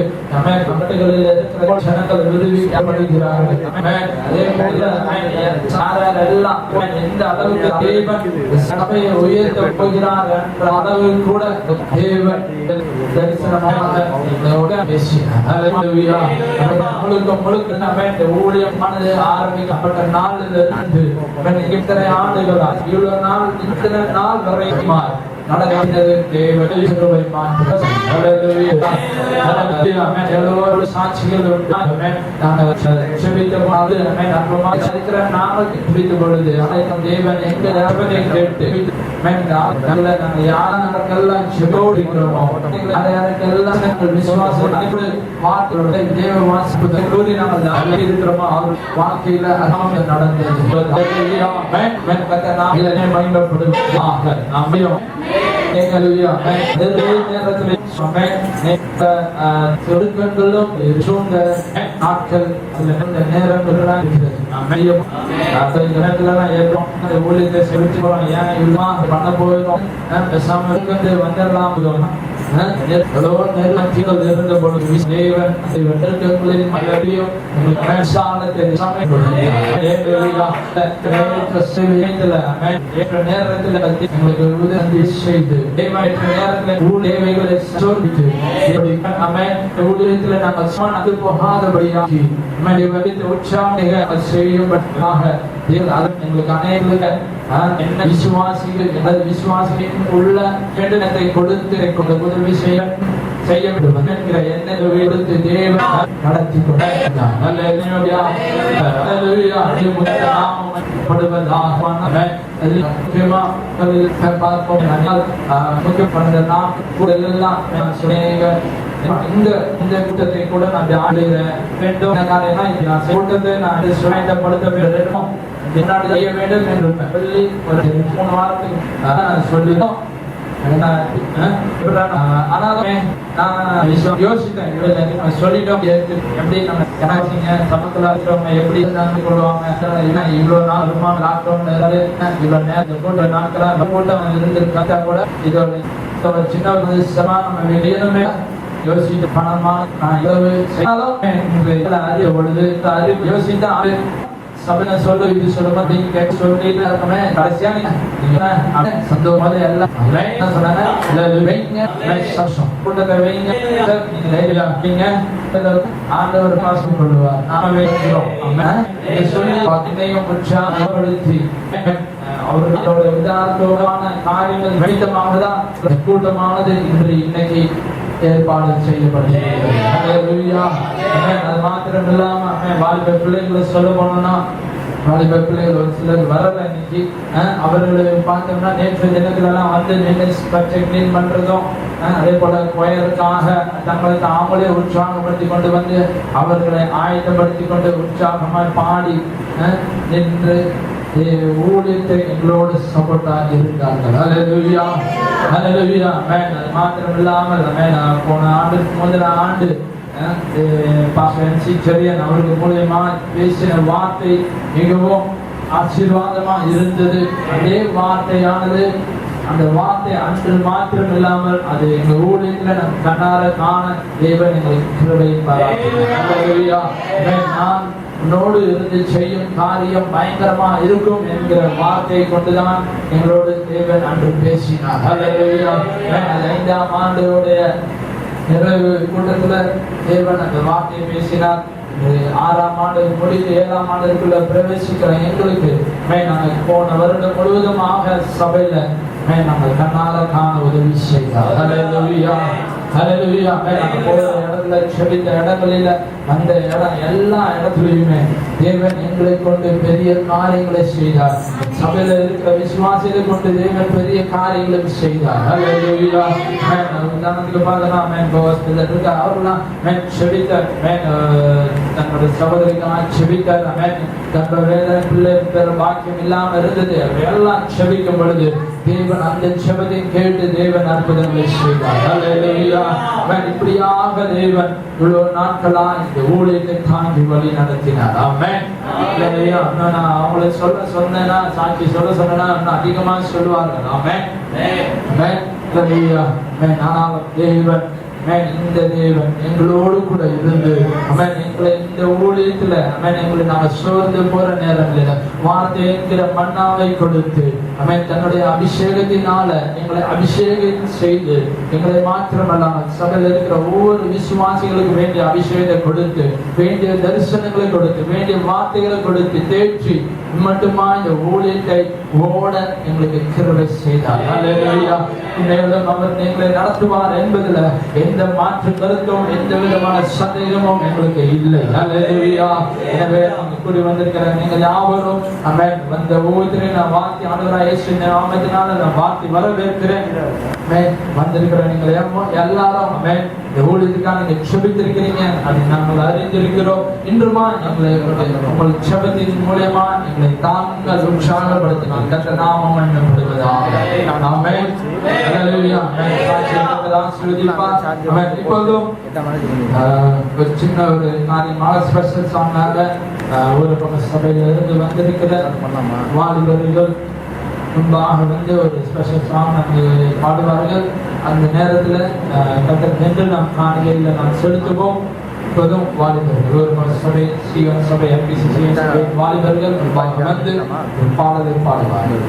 Speaker 3: கட்டுகளில் இருக்கிற ஜனங்கள் விடுவிக்கப்படுகிறார்கள். அதே போல எல்லாம் எந்த அளவுக்கு தேவன் சபையை உயர்த்த போகிறார் என்ற அளவு கூட தேவன் தரிசனமாக பேசினார். முழுக்க முழுக்க நம்ம ஊழியமானது ஆரம்பிக்கப்பட்ட நாளில் இருந்து இத்தனை ஆண்டுகள் இவ்வளவு நாள் இத்தனை நாள் வரைக்கும் நடக்கிறது. தேவனை எல்லோரும் சாட்சிகள் பிடித்து பொழுது அனைத்தும் தேவன் எங்கள் இறப்பதை கேட்டு யாரெல்லாம் செபோடுகிறோமோ யாரெல்லாம் விசுவாசம் தேவ வாசத்தை கூறி நாங்கள் இருக்கிறோமோ அவர் வாழ்க்கையில நடந்தது நாட்கள் ஊழியத்தை செலுத்தி போறோம். ஏன் பண்ண போயிடும் பேசாம வந்துடலாம். இருந்த பொழுது தேவன் விசுவாசிகள் உள்ள வேண்டுதலை கொடுத்து உதவி செய்ய வேண்டும் என்கிற எண்ணத்தை எடுத்து தேவன் நடத்தி இந்த கூட்டத்தை கூட நான் ஆடுகிறேன் வேண்டும். நான் கூட்டத்தை நான் சுயப்படுத்த வேண்டும் செய்ய வேண்டும் என்று சொல்லி ஒரு 3 வாரத்துக்கு சொல்லிட்டோம். யோசித்தேன் சொல்லிட்டோம் எப்படி நம்ம கணாச்சிங்க சமத்துல இருக்கிறவங்க எப்படி நடந்து கொள்வாங்க. இவ்வளவு நாள் லாக்டவுன் இவ்வளவு நேரம் போன்ற நாட்களா கூட்டம் இருந்திருக்கா கூட இதோட சின்ன நம்ம வெளியே யோசித்து பணமா அறிய பொழுது யோசித்தா சபையில சொல்லு இது சொல்லுமா அப்படின்னு கேட்க சொல்லிட்டு இருக்கமே. கடைசியா சந்தோஷம் எல்லாம் கூட்டத்தை வைங்க ஆண்டவர் பாசம் கொள்வார். நாம வைக்கிறோம் சொல்லி இதையும் உற்சாகப்படுத்தி அவர்களோட விதார்த்தமான காரியங்கள் நிமித்தமாகதான் கூட்டமானது இன்று இன்னைக்கு ஏற்பாடு செய்யப்படுகிறது. அது மாத்திரம் இல்லாம வாலிப பிள்ளைகளை சொல்ல போனோம்னா வாலிப பிள்ளைகள் ஒரு சிலர் வரல இன்னைக்கு. அவர்களை பார்த்தோம்னா நேற்று தினத்துலாம் வந்து கிளீன் பண்றதும் அதே போல கொயருக்காக தங்களை தாமலே உற்சாகப்படுத்தி கொண்டு வந்து அவர்களை ஆயத்தப்படுத்தி கொண்டு உற்சாகமாய் பாடி நின்று ஊழியத்தை எங்களோடு சப்போர்ட்டாக இருந்தார்கள். ஹல்லேலூயா ஹல்லேலூயா. அது மாத்திரம் இல்லாமல் போன ஆண்டு முதல் ஆண்டு அவருக்கு மூலியமா பேசின வார்த்தை மிகவும் ஆசீர்வாதமா இருந்தது. அதே வார்த்தையானது அந்த வார்த்தை அன்று மாத்திரம் இல்லாமல் அது எங்க ஊழியத்துல நம் கண்ணார காண தேவன் எங்களுக்கு கிருபை பாராட்டினார். நான் உன்னோடு இருந்து செய்யும் காரியம் பயங்கரமா இருக்கும் என்கிற வார்த்தையை கொண்டுதான் எங்களோடு தேவன் அன்று பேசினார். 5ஆம் ஆண்டோடைய நிறைவு கூட்டத்துல தேவன் அந்த வார்த்தையை பேசினார். 6ஆம் ஆண்டு முடித்து 7ஆம் ஆண்டுக்குள்ள பிரவேசிக்கிற எங்களுக்கு நாங்கள் போன வருடம் முழுவதுமாக சபையில நாங்கள் கண்ணால காண உதவி செய்தார். ஹல்லேலூயா ஹல்லேலூயா. நாங்கள் போகிற இடத்துல செபித்த இடங்களில அந்த இடம் எல்லா இடத்துலையுமே தேவன் எங்களை கொண்டு பெரிய காரியங்களை செய்தார். சபையில இருக்கிற விசுவாசிகளை கொண்டு தேவன் பெரிய காரியங்களை செய்தார். ஹல்லேலூயா. உதாரணத்துக்கு பார்த்தோம்னா அவர்லாம் செபித்த தன்னோட சகோதரிக்காக செபித்தார். தன்னோட வேலை பிள்ளை பாக்கியம் இல்லாம இருந்தது எல்லாம் செபிக்கும் பொழுது தேவன் அந்த ஜெபத்தை கேட்டு தேவன் அற்புதங்களை செய்தார். ஹல்லேலூயா. ஆமென். இப்படியாக தேவன் இவ்வளவு நாட்களா இந்த ஊழியத்தை தாங்கி வழி நடத்தினார். ஆமென். ஹல்லேலூயா. நான் அவங்களை சொன்னேன்னா சாட்சி சொன்னேன்னா இன்னும் அதிகமா சொல்லுவார்கள். ஆமென். ஆமென். ஹல்லேலூயா. ஆமென். ஆனால் தேவன் இந்த தேவன் எங்களோடு கூட இருந்து அமேன் எங்களை இந்த ஊழியத்துல அமேன் எங்களை நாங்க சோர்ந்து போற நேரங்களில் வார்த்தை என்கிற மன்னாவை கொடுத்து அமேன் தன்னுடைய அபிஷேகத்தினால எங்களை அபிஷேகம் செய்து எங்களை மாத்திரமல்லாமல் சபையில் இருக்கிற ஒவ்வொரு விசுவாசிகளுக்கு வேண்டிய அபிஷேகத்தை கொடுத்து வேண்டிய தரிசனங்களை கொடுத்து வேண்டிய வார்த்தைகளை கொடுத்து தேற்றி மட்டுமா இந்த ஊழியத்தை ஓட எங்களுக்கு கிருபை செய்தார். ஹல்லேலூயா. மேலும் அவர் எங்களை நடத்துவார் என்பதுல எந்த மாற்று கருத்தும் எந்த விதமான சந்தேகமும் எங்களுக்கு இல்லை. ஹல்லேலூயா. எனவே அங்கு கூடி வந்திருக்கிற நீங்கள் யாவரும் ஆமென் வந்த ஊழியத்தை நான் வார்த்தை ஆண்டவராகிய இயேசு நாமத்தினால நான் வார்த்தை வரவேற்கிறேன். ஆமென். வந்திருக்கிற நீங்கள் எல்லாரும் ஆமென் இந்த ஊழியத்துக்காக நீங்க ஜெபித்திருக்கிறீங்க, அதை நாங்கள் அறிந்திருக்கிறோம். இன்றுமா எங்களை உங்கள் ஜெபத்தின் மூலமா எங்களை தாங்கள் உற்சாகப்படுத்தினார். கர்த்தர் நாமம் மகிமைப்படுவதாக. ஆமென். ஹல்லேலூயா. இப்போதும் ஒரு சின்ன ஒரு காரியமாக ஸ்பெஷல் சாங்காக ஒரு சபையில இருந்து வந்திருக்கிற வாலிபர்கள் முன்பாக வந்து ஒரு ஸ்பெஷல் சாங் நமக்கு பாடுவார்கள். அந்த நேரத்துல கர்த்தர் என்று நாம் காணிக்கையில் நாம் செலுத்துவோம். இப்போதும் வாலிபர்கள் ஒரு சபை சீவன் சபை எம்பிசி வாலிபர்கள் வந்து பாடலை பாடுவார்கள்.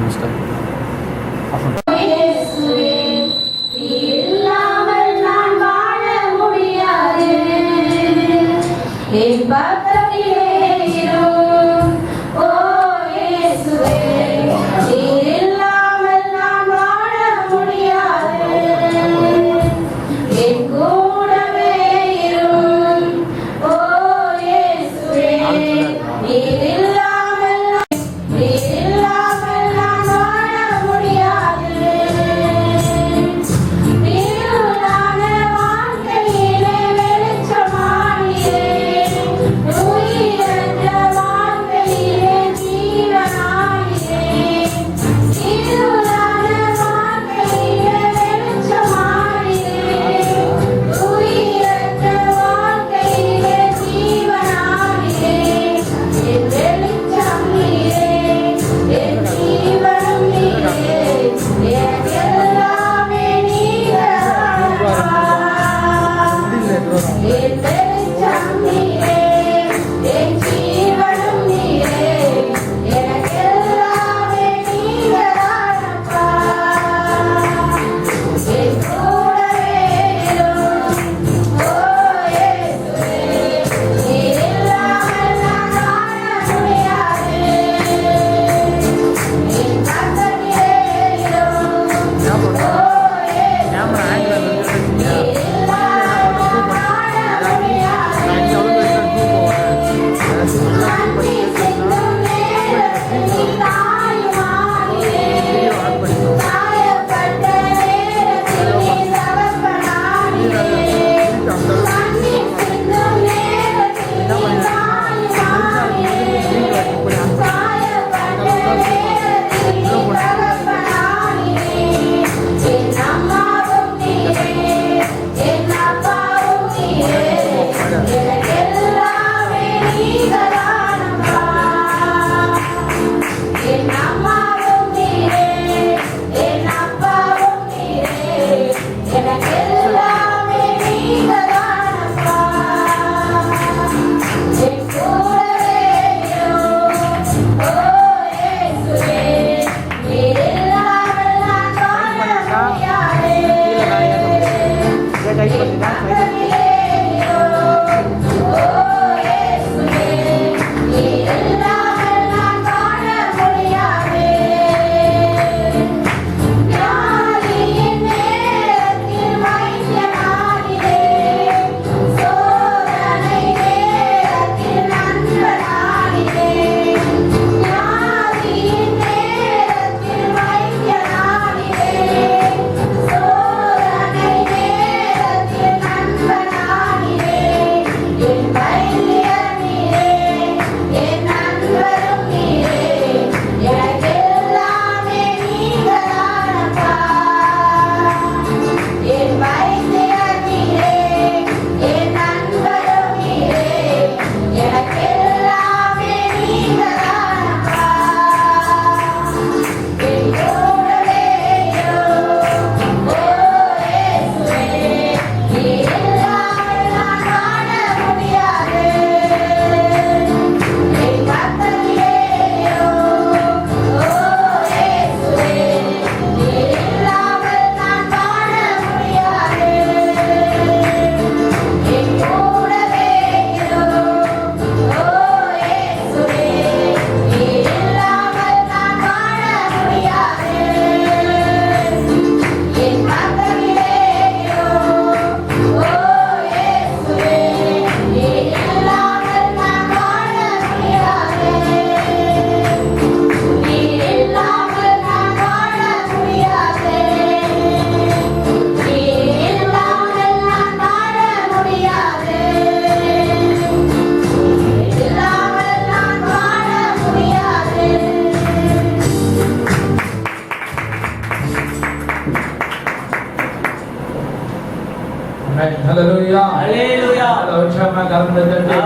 Speaker 3: கரங்களை தட்டி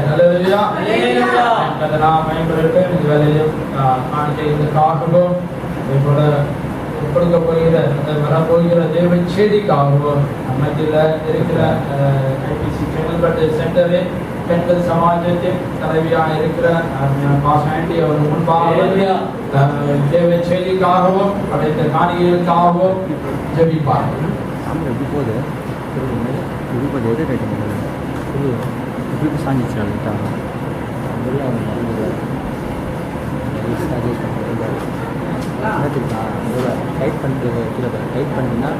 Speaker 3: ஹல்லேலூயா ஹல்லேலூயா கர்த்தர் மகிமைப்படட்டும். இந்த வேளையிலும் காணிக்கைக்காகவும் இதேபோல கொடுக்க போகிற அந்த வரப்போகிற தேவ செய்திக்காகவும் மத்தியில் இருக்கிற ஐபிசி செங்கல்பட்டு சென்டரு பெண்கள் சமாஜத்தின் தலைவியாக இருக்கிற பாசாண்டி அவர் முன்பாக தேவ செய்திக்காகவும் படைத்த காணிகளுக்காகவும் ஜெபிப்பார்.
Speaker 2: டைப் பண்ணுறது கீழே டைப் பண்ணினா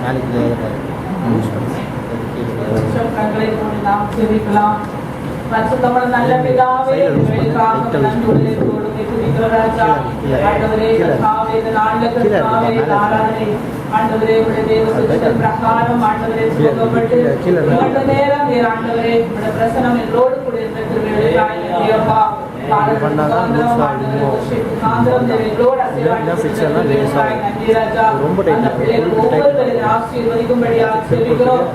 Speaker 2: நாளைக்கு யூஸ்
Speaker 4: பண்ணலாம். பரிசுத்தமுள்ள நல்ல பிதாவே, உங்களுக்காக நன்றியுள்ளே கொடுத்து துதிக்கிற ராஜா. ஆண்டவரே, கர்த்தாவே, இந்த நாளில் கர்த்தாவே, இந்த ஆராதனை ஆண்டவரே உடைய தேவ சுத்தத்தின் பிரகாரம் ஆண்டவரே சுகப்பட்டு இவ்வளவு நேரம் நீர் ஆண்டவரே உடைய பிரசனம் எங்களோடு கூட இருந்த திருவேளைக்காய் நன்றியப்பா. ஆசீர்வதிக்கும்படியாக செபிக்கிறோம்.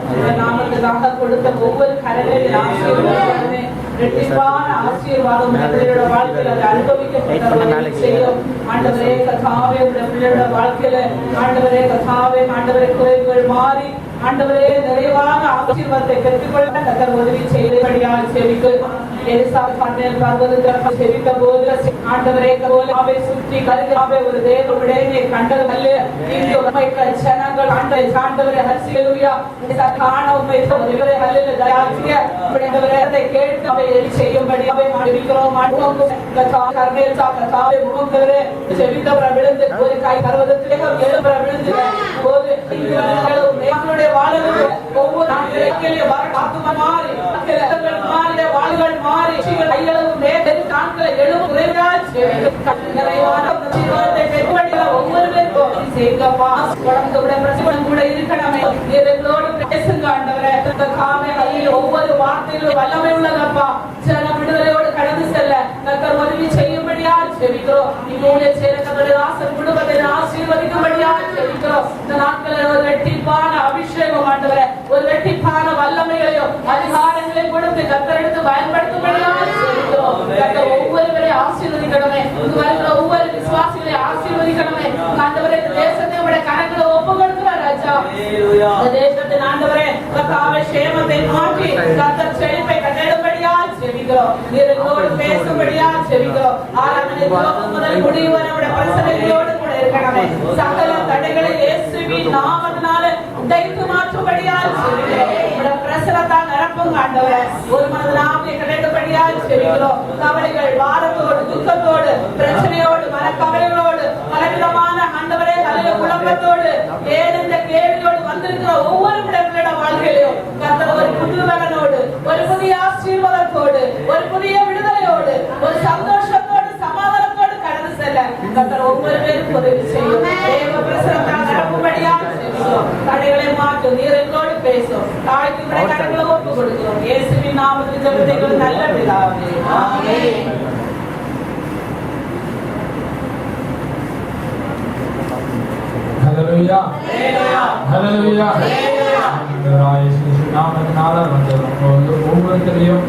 Speaker 4: நாமத்துக்காக கொடுத்த ஒவ்வொரு கரங்களில் ஆசீர்வாதமே இரட்டிப்பான ஆசீர்வாதம் பிள்ளையோட வாழ்க்கையில அதை அனுபவிக்கப்பட்ட செய்யும். ஆண்டவரே கர்த்தாவே உடைய பிள்ளையோட வாழ்க்கையில ஆண்டவரே கர்த்தாவே ஆண்டவரே குறைவுகள் மாறி ஆண்டவரே நிறைவான ஆசீர்வாதத்தை பெற்றுக்கொள்ள கர்த்தர் உதவி செய்யும்படியாக செபிக்கிறோம். எலிசாப் பன்னேல் பர்வதத்தில் செபித்த போது ஆண்டவரே கர்த்தாவே சுற்றி கருகாவே ஒரு தேவ உடனே கண்டது அல்ல. இங்கு உண்மைக்கு ஜனங்கள் ஆண்டவரே ஹல்லேலூயா காண உண்மை இவரே ஹல்லேலூயா தயாரிக்க ஆண்டவரே அதை கேட்டு அவை செய்யும்படியாக மாறிக்கிறோம். கர்மேல் சாக்கத்தாவே முகங்களே செபித்தவரை விழுந்து ஒரு கை பர்வதத்திலே எழுபுற விழுந்து போது நம்மளுடைய வாழ்வு ஒவ்வொரு நாட்களிலே வர காத்துமா மாறி மாறி வாழ்கள் மாறி கையளவு மேல் காண்களை எழுபு குறைவால் நிறைவான ஆசீர்வாதத்தை பெற்றுக்கொள்ள ஒவ்வொரு பேருக்கும் செய்யுங்கப்பா. குழந்தையோட பிரசவம் கூட இருக்கணுமே. எங்களோடு பேசுங்க ஆண்டவரே. காமே கையில் ஒவ்வொரு வார்த்தையிலும் வல்லமை உள்ளதப்பா. ஜன விடுதலையோடு கடந்து செல்ல கர்த்தர் உதவி செய்யும்படியாக ஜெபிக்கிறோம். இங்கோடு சேரக்கூடிய ஆசர் குடும்பத்தை ஆசீர்வதிக்கும்படியாக ஜெபிக்கிறோம். இந்த நாட்களில் ஒரு வெட்டிப்பான அபிஷேகம் ஆண்டவரே ஒரு வெட்டிப்பான வல்லமைகளையும் அதிகாரங்களையும் கொடுத்து கர்த்தர் எடுத்து பயன்படுத்தும்படியாக ஜெபிக்கிறோம். கர்த்தர் ஒவ்வொருவரையும் ஆசீர்வதிக்கணுமே. இங்கு வருகிற ஒவ்வொரு விசுவாசிகளை ஆசீர்வதிக்கணுமே. ஆண்டவரே இந்த தேசத்தை உடைய கரங்களை ஒப்பு கொடுக்கிறார் ராஜா. இந்த தேசத்தின் ஆண்டவரே கர்த்தாவே சேமத்தை மாற்றி கர்த்தர் செழிப்பை கட்டிடும்படியாக ஜெபிக்கிறோம். நீங்களோடு பேசும்படியாக ஜெபிக்கிறோம். ஆராதனை முதல் முடிவு வரை உடைய பிரசன்னங்களோடு கூட இருக்கணுமே. சகல தடைகளை இயேசுவின் நாமத்தினால உடைத்து மாற்றும்படியாக ஜெபிக்கிறோம். உடைய பிரசன்னத்தால் நிரப்புங்க ஆண்டவரே. ஒரு மனதனாக கிடைக்கும்படியாக ஜெபிக்கிறோம். கவலைகள் வாரத்தோடு துக்கத்தோடு பிரச்சனையோடு மனக்கவலைகளோடு பலவிதமான ஆண்டவரே நல்ல குழப்பத்தோடு ஏதெந்த கேள்வியோடு வந்திருக்கிற ஒவ்வொரு பிள்ளைகளோட வாழ்க்கையிலும் கர்த்தர் ஒரு புதுவரனோடு ஒரு புதிய ஆசீர்வாதத்தோடு ஒரு புதிய விடுதலையோடு ஒரு சந்தோஷத்தோடு சமாதானத்தோடு கடந்து செல்ல கர்த்தர் ஒவ்வொரு பேரும் உதவி செய்யும். தேவ பிரசன்னத்தால் நிரப்பும்படியாக ஜெபிக்கிறோம். தடைகளை மாற்றும் நீரங்களோடு பேசும். தாய்க்கு விட கரங்களை ஒப்பு கொடுக்கிறோம். இயேசுவின் நாமத்தில் ஜெபிக்கிறோம் நல்ல பிதாவே. ஆமென்.
Speaker 3: ஹல்லேலூயா ஹல்லேலூயா நாமத்தினால ஒவ்வொருத்தரையும்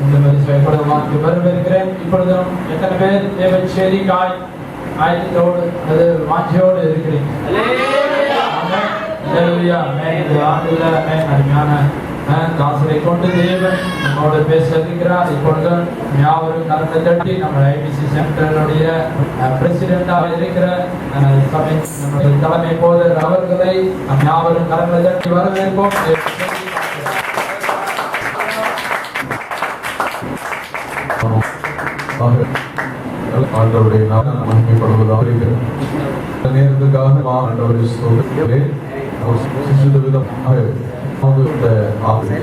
Speaker 3: இந்த மாதிரி செயல்பட வாங்கி வரவேற்கிறேன். இப்பொழுதும் எத்தனை பேர் தேவ செய்திக்காய் ஆயத்தோடு அது வாஞ்சியோடு இருக்கிறீங்க? அருமையான தாசரை கொண்டு தேவன் நம்மோடு பேச இருக்கிறார். இப்பொழுது யாவரும் கலந்து தட்டி நம்ம ஐபிசி சென்டருடைய பிரசிடென்டாக இருக்கிற சபை நம்முடைய தலைமை போதர் அவர்களை நம் யாவரும் கலந்து தட்டி வரவேற்போம்.
Speaker 5: ஆண்டவருடைய நாமம் மகிமைப்படுவதாக நேரத்துக்காக ஆண்டவரை ஸ்தோத்திரிக்கிறேன்.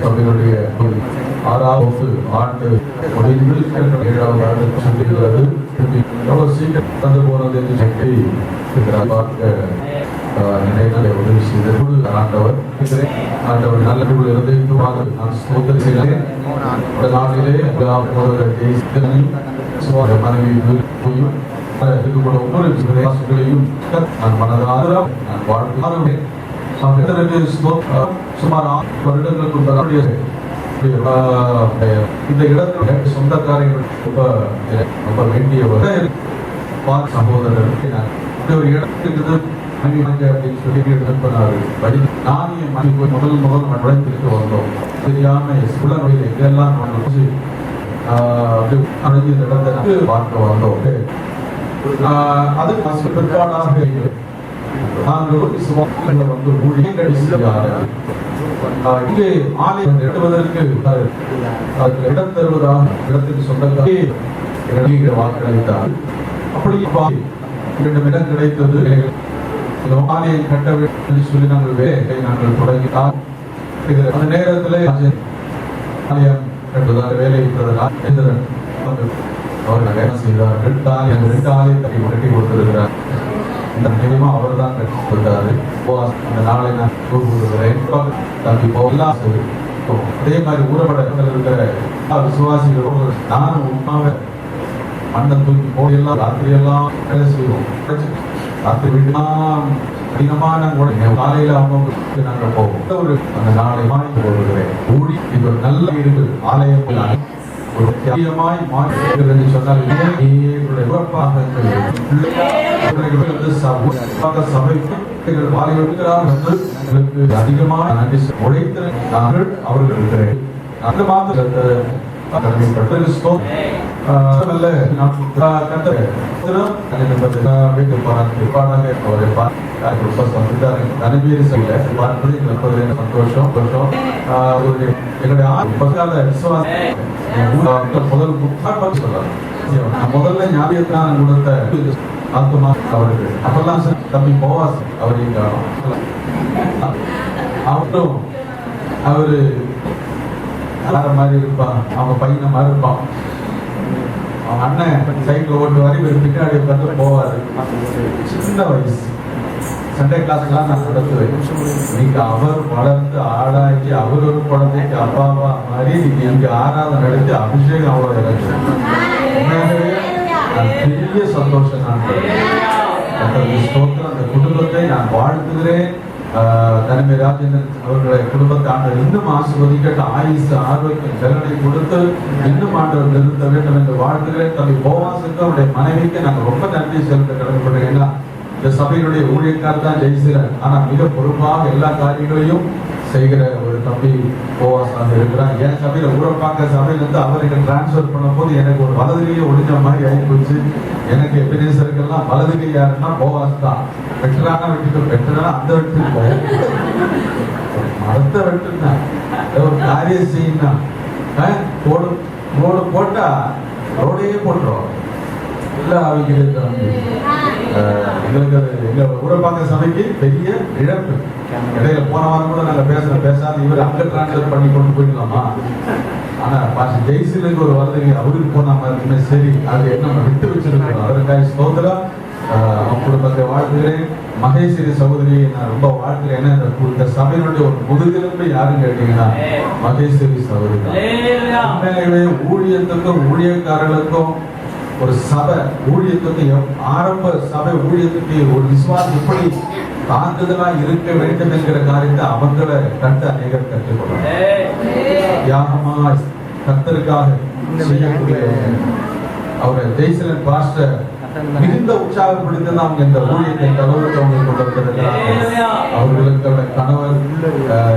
Speaker 5: சபையினுடைய 6வது ஆண்டு முடிந்து 7வது ஆண்டு சென்றுகிறது. எவ்வளவு சீக்கிரம் தந்து போனது என்று சொல்லி பார்க்க நினைவுகளை உதவி செய்தது ஆண்டவர். ஆண்டவர் நல்ல இருந்து நான் ஸ்தோத்திரம் செய்கிறேன். இந்த நாட்டிலே மனைவி ஒவ்வொரு விசுவாசிகளையும் நான் மனதார நான் வாழ்கிறேன். சுமார் 6 வருடங்களுக்கு முன்னாடி இந்த இடத்துல சொந்தக்காரர்கள் ரொம்ப வேண்டியவர் சகோதரருக்கு ஒரு இடத்துக்கு அப்படின்னு சொல்லி அனுப்பினாரு. நானிய மணிக்கு முதல் நுழைந்திருக்கு வந்தோம். தெரியாம சுள்ள நோயில் எங்கெல்லாம் அடைஞ்சு நடந்த பார்க்க வந்தோம். அது பிற்பாடாக நாங்கள் வந்து ஊழியர்கள் இங்கே ஆலயம் கட்டுவதற்கு இடம் தருவதாக இடத்துக்கு சொந்தக்கார வாக்களித்தார். அப்படி 2 இடம் கிடைத்தது. ஆலயம் கட்ட வேண்டும் சொல்லி நாங்கள் தொடங்கினார். அந்த நேரத்தில் ஆலயம் கட்டுவதாக வேலை அவர்கள் என்ன செய்தார்கள்? 2 ஆலயத்தை கட்டி கொடுத்திருக்கிறார். இந்த நிலையமா அவர் தான் கட்டி கொடுத்தாரு. அந்த நாளை நான் கூறுகிறேன். தம்பி போகலாம். அதே மாதிரி ஊரப்பட இருக்கிற விசுவாசிகளோடு நானும் உண்மாவை மண்ணை தூக்கி போயெல்லாம் ராத்திரியெல்லாம் வேலை செய்வோம். ராத்திரி விடலாம் கடினமான காலையில அவங்க நாங்கள் போவோம். ஒரு அந்த நாளை வாங்கி போடுகிறேன். ஊழி இது ஒரு நல்ல இருக்கு ஆலயம் ஒரு தியாகமாய் மாற்றுகிறது என்று சொன்னால் அதிகமாக நன்றி உழைத்த நாங்கள் அவர்கள் இருக்கிறேன். அந்த மாத்திரத்தை முதல்ல ஞாபகத்தான் கொடுத்த ஆத்மா அவர்கள் அப்பெல்லாம் தம்பி போவாஸ் அவரையும் அவரும் அவரு மாதிரி இருப்பான். அவங்க பையனை மாதிரி இருப்பான். அவங்க அண்ணன் சைக்கிள் ஓட்டுவாரு, இவர் பின்னாடி உட்காந்து போவாரு. சின்ன வயசு சண்டே கிளாஸ்லாம் நான் நடத்துவேன். நீங்க அவர் வளர்ந்து ஆளாக்கி அவர் ஒரு குழந்தைக்கு அப்பாவா மாதிரி நீங்க இங்க ஆராதனை நடத்தி அபிஷேகம் அவ்வளவு பெரிய சந்தோஷம். நான் அந்த குடும்பத்தை நான் வாழ்த்துகிறேன். தனிமை ராஜேந்திரன் அவர்களுடைய குடும்பத்தை ஆண்டவர் இன்னும் ஆசீர்வதிக்கட்டு ஆயுசு ஆரோக்கியம் செலனை கொடுத்து இன்னும் ஆண்டவர் நிறுத்த வேண்டும் என்று வாழ்த்துகிறேன். தம்பி போவாசுக்கு அவருடைய மனைவிக்கு நாங்கள் ரொம்ப நன்றி செலுத்த கடமைப்படுறேன். ஏன்னா இந்த சபையினுடைய ஊழியக்கார் தான் ஜெயிக்கிறார். ஆனா மிக பொறுப்பாக எல்லா காரியங்களையும் செய்கிற ஒரு தம்பி போவாசாக இருக்கிறார். என் சபையில ஊரப்பாக்க சபையில இருந்து அவருக்கு டிரான்ஸ்பர் பண்ணும் போது எனக்கு ஒரு வலதுகையை ஒழிஞ்ச மாதிரி ஆகி போச்சு. எனக்கு எபினேசருக்கெல்லாம் வலதுகை யாருன்னா போவாஸ் தான். வெட்டரான வெட்டிட்டு வெட்டரா அந்த வெட்டுக்கு போவோம். மரத்த வெட்டுனா ஒரு காரியம் செய்யணும். ரோடு போட்டா ரோடையே போட்டுரும். எல்லா அவைகளுக்கு எங்களுக்கு எங்க ஊரப்பாக்க சபைக்கு பெரிய இழப்பு. இடையில போன வாரம் கூட நாங்க பேசாத இவர் அங்க டிரான்ஸ்பர் பண்ணி கொண்டு போயிடலாமா? ஆனா பாஷ ஜெய்சிலுக்கு ஒரு வருதுங்க அவருக்கு போன மாதிரி சரி அது என்ன விட்டு வச்சிருக்கோம். அவருக்காக ஸ்தோத்திரம். அவங்க குடும்பத்தை வாழ்த்துகிறேன். மகேஸ்வரி சகோதரியை நான் ரொம்ப வாழ்த்துகிறேன். ஏன்னா இந்த சபையினுடைய ஒரு முதுகெலும்பு யாருன்னு கேட்டீங்கன்னா மகேஸ்வரி சகோதரி. உண்மையிலேயே ஊழியத்துக்கும் ஊழியக்காரர்களுக்கும் ஒரு சபை ஊழியத்துக்கு ஆரம்ப சபை ஊழியத்துக்கு ஒரு விசுவாசம் எப்படி தாக்குதலா இருக்க வேண்டும் என்கிற காரியத்தை அவங்களை கண்டு அநேகர் கற்றுக்கொள்ளும். தியாகமா கர்த்தருக்காக செய்யக்கூடிய அவரை ஜெய்சலன் பாஸ்டர் மிகுந்த உற்சாகப்படுத்தி அவங்க இந்த ஊழியத்தை தகவலுக்கு அவங்க கொண்டு வந்திருக்கிறார்கள். அவர்களுக்கு அவருடைய கணவர்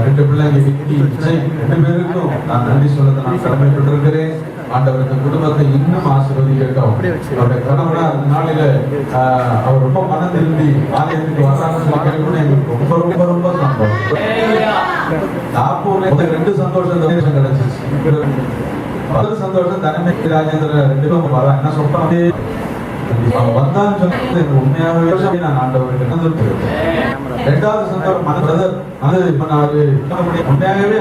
Speaker 5: 2 பிள்ளைங்க விக்கி விஜய் 2 பேருக்கும் நான் நன்றி சொல்லதை நான் கடமைப்பட்டிருக்கிறேன். ஆண்டவர் இந்த குடும்பத்தை இன்னும் ஆசீர்வதிக்கட்டும். அவருடைய கணவனா அந்த நாளில அவர் ரொம்ப மனம் திரும்பி ஆலயத்துக்கு வர்றாங்கன்னு சொல்லி கேட்கணும். எங்களுக்கு ரொம்ப ரொம்ப ரொம்ப சந்தோஷம். நாப்பூர்ல 2 சந்தோஷம் கிடைச்சிச்சு. முதல் சந்தோஷம் தனிமை ராஜேந்திரன் 2 பேரும் வர என்ன சொல்றாங்க வந்தான்னு சொல்லி உண்மையாகவே நான் ஆண்டவருக்கு. ரெண்டாவது சந்தோஷம் மன பிரதர் அது இப்ப நான் உண்மையாகவே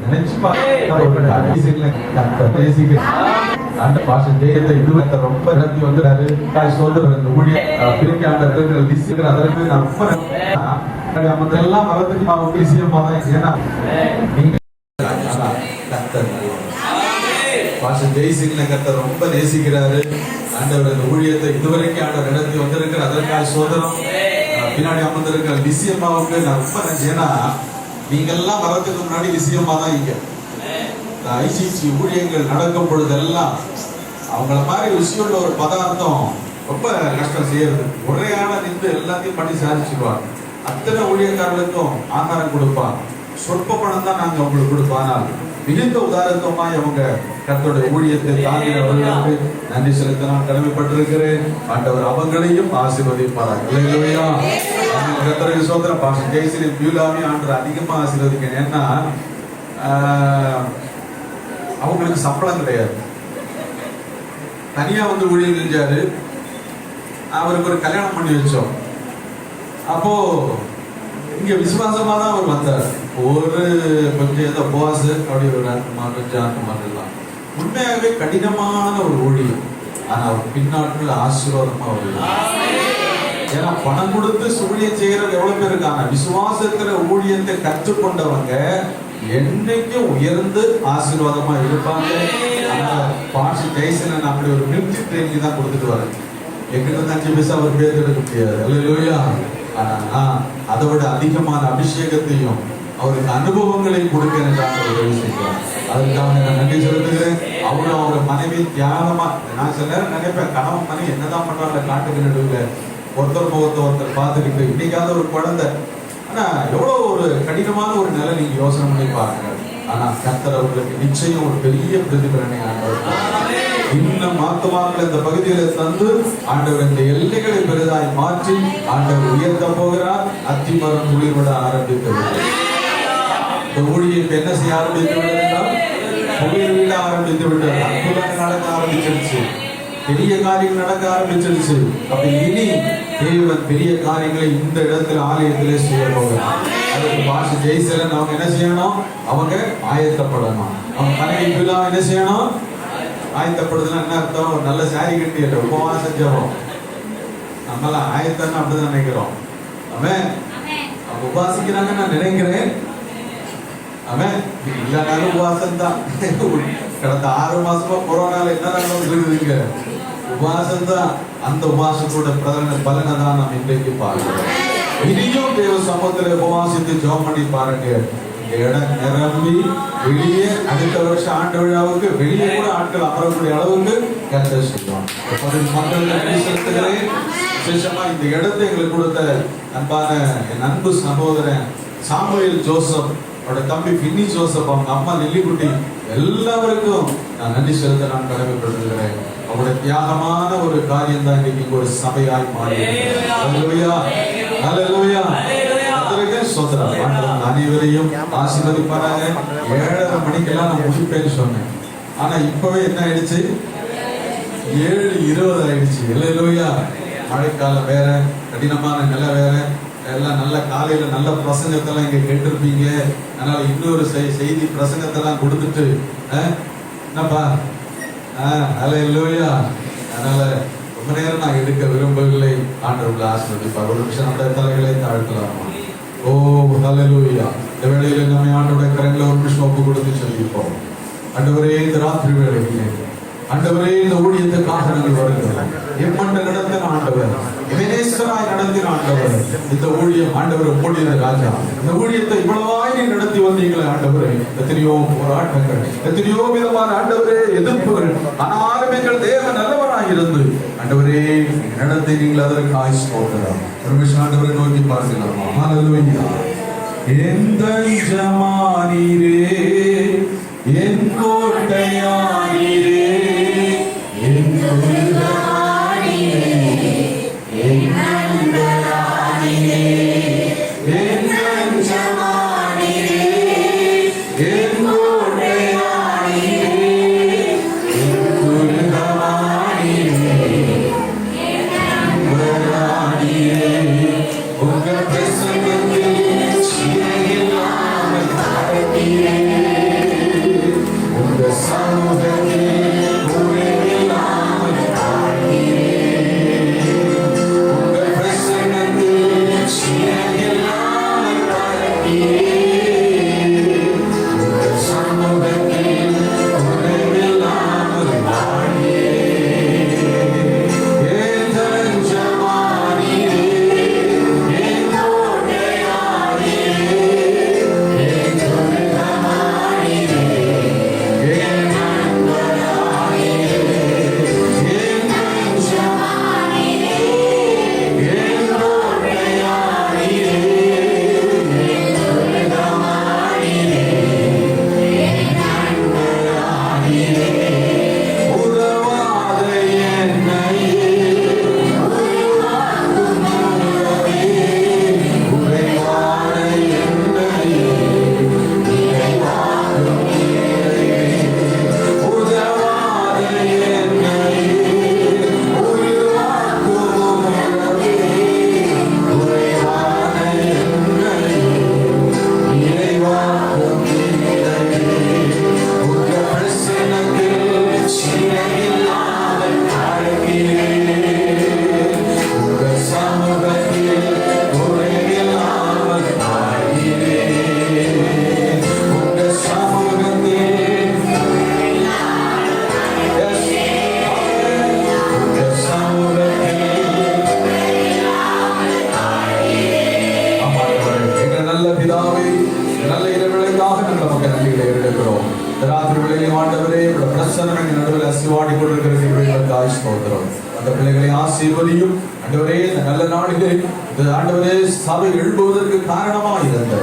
Speaker 5: நினைச்சு அந்த பாஷ ஜெயத்தை இதுவரை ரொம்ப நடத்தி வந்துறாரு. சொல்லுற இந்த ஊழிய பிரிக்காம இருக்கிற அதற்கு நான் ரொம்ப எல்லாம் வரதுக்கு நான் விஷயமா தான். ஏன்னா நீங்க பாஷ ஜெய்சிங்ல கர்த்தர் ரொம்ப நேசிக்கிறாரு. ஆண்டவர் இந்த ஊழியத்தை இதுவரைக்கும் ஆண்டவர் நடத்தி வந்திருக்கிற அதற்காக சோதரம் பின்னாடி அமர்ந்திருக்கிற லிசி அம்மாவுக்கு நான் ரொம்ப நன்றி. ஏன்னா நீங்கெல்லாம் வரதுக்கு முன்னாடி லிசி அம்மா தான் இங்க ஐசிசி ஊழியங்கள் நடக்கும் பொழுதெல்லாம் அவங்கள மாதிரி ருசியுள்ள ஒரு பதார்த்தம் ரொம்ப கஷ்டம் செய்யறது. ஒரே ஆளா நின்று எல்லாத்தையும் பண்ணி சாதிச்சுடுவாங்க. அத்தனை ஊழியக்காரர்களுக்கும் ஆகாரம் கொடுப்பாங்க. சொற்ப பணம் தான் நாங்க அவங்களுக்கு கொடுப்போம். ஆனால் மிகுந்த உதாரணமாய் அவங்க கர்த்தருடைய ஊழியத்தை தாங்கினவர்களுக்கு நன்றி செலுத்த நான் கடமைப்பட்டிருக்கிறேன். ஆண்டவர் அவங்களையும் ஆசீர்வதிப்பார்கள். அல்லேலூயா. கர்த்தருக்கு ஸ்தோத்திரம். பாஸ்டர் ஜெயஸ்ரீ பியூலாவையும் ஆண்டவர் அதிகமா ஆசீர்வதிக்கணும். ஏன்னா அவங்களுக்கு சம்பளம் கிடையாது. தனியா வந்து ஊழியம் செஞ்சாரு. அவருக்கு ஒரு கல்யாணம் பண்ணி வச்சோம். அப்போ இங்க விசுவாசமா தான் அவர் வந்தார். ஒரு கொஞ்சம் ஏதோ போஸ் அப்படி ஒரு ஆத்மாலாம் உண்மையாகவே கடினமான ஒரு ஊழியம். ஆனா அவர் பின்னாட்கள் ஆசீர்வாதமா வருது. ஏன்னா பணம் கொடுத்து ஊழியம் செய்யறது எவ்வளவு பேர் இருக்காங்க. விசுவாசத்துல ஊழியத்தை கற்றுக்கொண்டவங்க என்னைக்கும் உயர்ந்து ஆசீர்வாதமா இருப்பாங்க. பாஸ்டர் ஜெயசன் அப்படி ஒரு மிலிட்டரி ட்ரைனிங் தான் கொடுத்துட்டு வரேன். எங்கிட்ட 5 பைசா அவர் பேர் எடுக்க முடியாது. அல்லேலூயா. ஆனா அதை விட அதிகமான அபிஷேகத்தையும் அவருக்கு அனுபவங்களை கொடுக்க எனக்கு உதவி செய்கிறார். அதுக்காக நான் நன்றி செலுத்துகிறேன். அவரும் அவங்க மனைவி தியாகமா, நான் சில நேரம் நினைப்பேன் கணவன் மனைவி என்னதான் பண்றாங்க காட்டுக்கு நடுவில் ஒருத்தர் முகத்தை ஒருத்தர் பார்த்துக்கிட்டு இன்னைக்காவது ஒரு குழந்தை. ஆனா எவ்வளவு ஒரு கடினமான ஒரு நிலை நீங்க யோசனை பண்ணி பாருங்க. ஆனா கர்த்தர் அவர்களுக்கு நிச்சயம் ஒரு பெரிய பிரதிபலனை இன்னும் மாத்துமார்கள் இந்த பகுதியில தந்து ஆண்டவர் இந்த எல்லைகளை பெரிதாய் மாற்றி ஆண்டவர் உயர்த்த போகிறார். அத்திமரம் துளிர் விட ஆரம்பித்தது. இந்த ஊழியர் என்ன செய்ய ஆரம்பித்து விட்டதால் துளிர் விட ஆரம்பித்து விட்டது. அற்புதங்கள் நடக்க ஆரம்பிச்சிருச்சு. பெரிய காரியங்கள் நடக்க ஆரம்பிச்சிருச்சு. அப்ப இனி தேவன் பெரிய காரியங்களை இந்த இடத்துல ஆலயத்திலே செய்ய போகிறார். அதுக்கு பாஸ்டர் ஜெயசலன் அவங்க என்ன செய்யணும்? அவங்க ஆயத்தப்படணும். அவங்க மனைவி பிள்ளை என்ன செய்யணும்? ஆயத்தப்படுதுன்னா என்ன அர்த்தம்? ஒரு நல்ல சாரி கட்டி உபவாசம் ஜெபம். நம்மளாம் ஆயத்தம் அப்படிதான் நினைக்கிறோம். அவன் அவங்க உபாசிக்கிறாங்க நான் நினைக்கிறேன். அவன் இல்லைனாலும் உபவாசம் தான். கடந்த 6 மாசமா கொரோனால என்ன இருக்குதுங்க? உபவாசம் தான். அந்த உபவாசத்தோட பலனை தான் நம்ம இன்றைக்கு பார்க்கிறோம். இனியும் தேவ சமூகத்துல உபவாசித்து ஜெபம் பண்ணி பாருங்க. இடம் நிரம்பி வெளியே அடுத்த வருஷம் ஆண்டு விழாவுக்கு வெளியே கூட ஆட்கள் அமரக்கூடிய அளவுக்கு கர்த்தர் செய்வான். விசேஷமா இந்த இடத்தை எங்களுக்கு கொடுத்த அன்பான என் அன்பு சகோதரன் சாமுவேல் ஜோசப், அவரோட தம்பி பின்னி ஜோசப், அவங்க அம்மா நெல்லிக்குட்டி, எல்லாருக்கும் நான் நன்றி செலுத்த நான் கடமைப்பட்டிருக்கிறேன். அவருடைய தியாகமான ஒரு காரியம் தான் இன்னைக்கு ஒரு சபையாய் மாறி. அனைவரையும் ஆசீர்வதிப்பாராங்க. 7:30 மணிக்கெல்லாம் நான் முடிப்பேன்னு சொன்னேன். ஆனா இப்பவே என்ன ஆயிடுச்சு? 7:20 ஆயிடுச்சு. இல்லையா? மழைக்காலம் வேற, கடினமான நிலை வேற. எல்லாம் நல்ல காலையில நல்ல பிரசங்கத்தெல்லாம் இங்க கேட்டிருப்பீங்க. அதனால இன்னொரு செய்தி பிரசங்கத்தெல்லாம் கொடுத்துட்டு என்னப்பா அல்லேலூயா. அதனால ரொம்ப நேரம் நான் எடுக்க விரும்பவில்லை. ஆண்டவர்களை ஆசீர்வதிப்பார். ஒரு நிமிஷம் நம்முடைய தலைகளை தாழ்த்தலாமா? ஓ அல்லேலூயா. இந்த வேளையில நம்ம ஆண்டவருடைய கரங்களை ஒரு நிமிஷம் ஒப்பு கொடுத்து சொல்லிப்போம். ஆண்டவரே, இந்த ராத்திரி வேளையிலே ஆண்டவரே, இந்த ஊழியத்துக்காக நாங்கள் வருகிறோம். எம்மண்ட நடத்தின ஆண்டவர், எபனேசராய் நடத்தின ஆண்டவர், இந்த ஊழியம் ஆண்டவர் மூடியது ராஜா. இந்த ஊழியத்தை இவ்வளவாய் நீ நடத்தி வந்தீங்களே ஆண்டவரே. எத்தனையோ போராட்டங்கள், எத்தனையோ விதமான ஆண்டவரே எதிர்ப்புகள், ஆனாலும் எங்கள் தேவன் நல்லவராய் இருந்து ஆண்டவரே நடத்தி நீங்கள் அதற்கு ஆயுஷ் போகிறார். ஒரு விஷயம் ஆண்டவரை நோக்கி பார்க்கலாமா? ஹல்லேலூயா. எந்த ஜமானீரே, என் கோட்டையானீரே, என் குருவானீரே, என் நண்பரானீரே, என் ஜமானீரே, என் கோட்டையானீரே, என் குருவானீரே, என் நண்பரானீரே. உங்க பிரசன்னத்தில் சிறையில்லாமல் தாழ்த்தீரே. நாங்கள் நமக்கு நன்றிகளை எடுக்கிறோம். ராத்திரி வேளையிலே ஆண்டவரே உடைய பிரசன்னம் எங்கள் நடுவில் அசைவாடி கொண்டிருக்கிறது. ஸ்தோத்திரம். அந்த பிள்ளைகளை ஆசீர்வதியும் ஆண்டவரே. இந்த நல்ல நாளிலே இந்த ஆண்டவரே சபை எழும்புவதற்கு காரணமாக இருந்த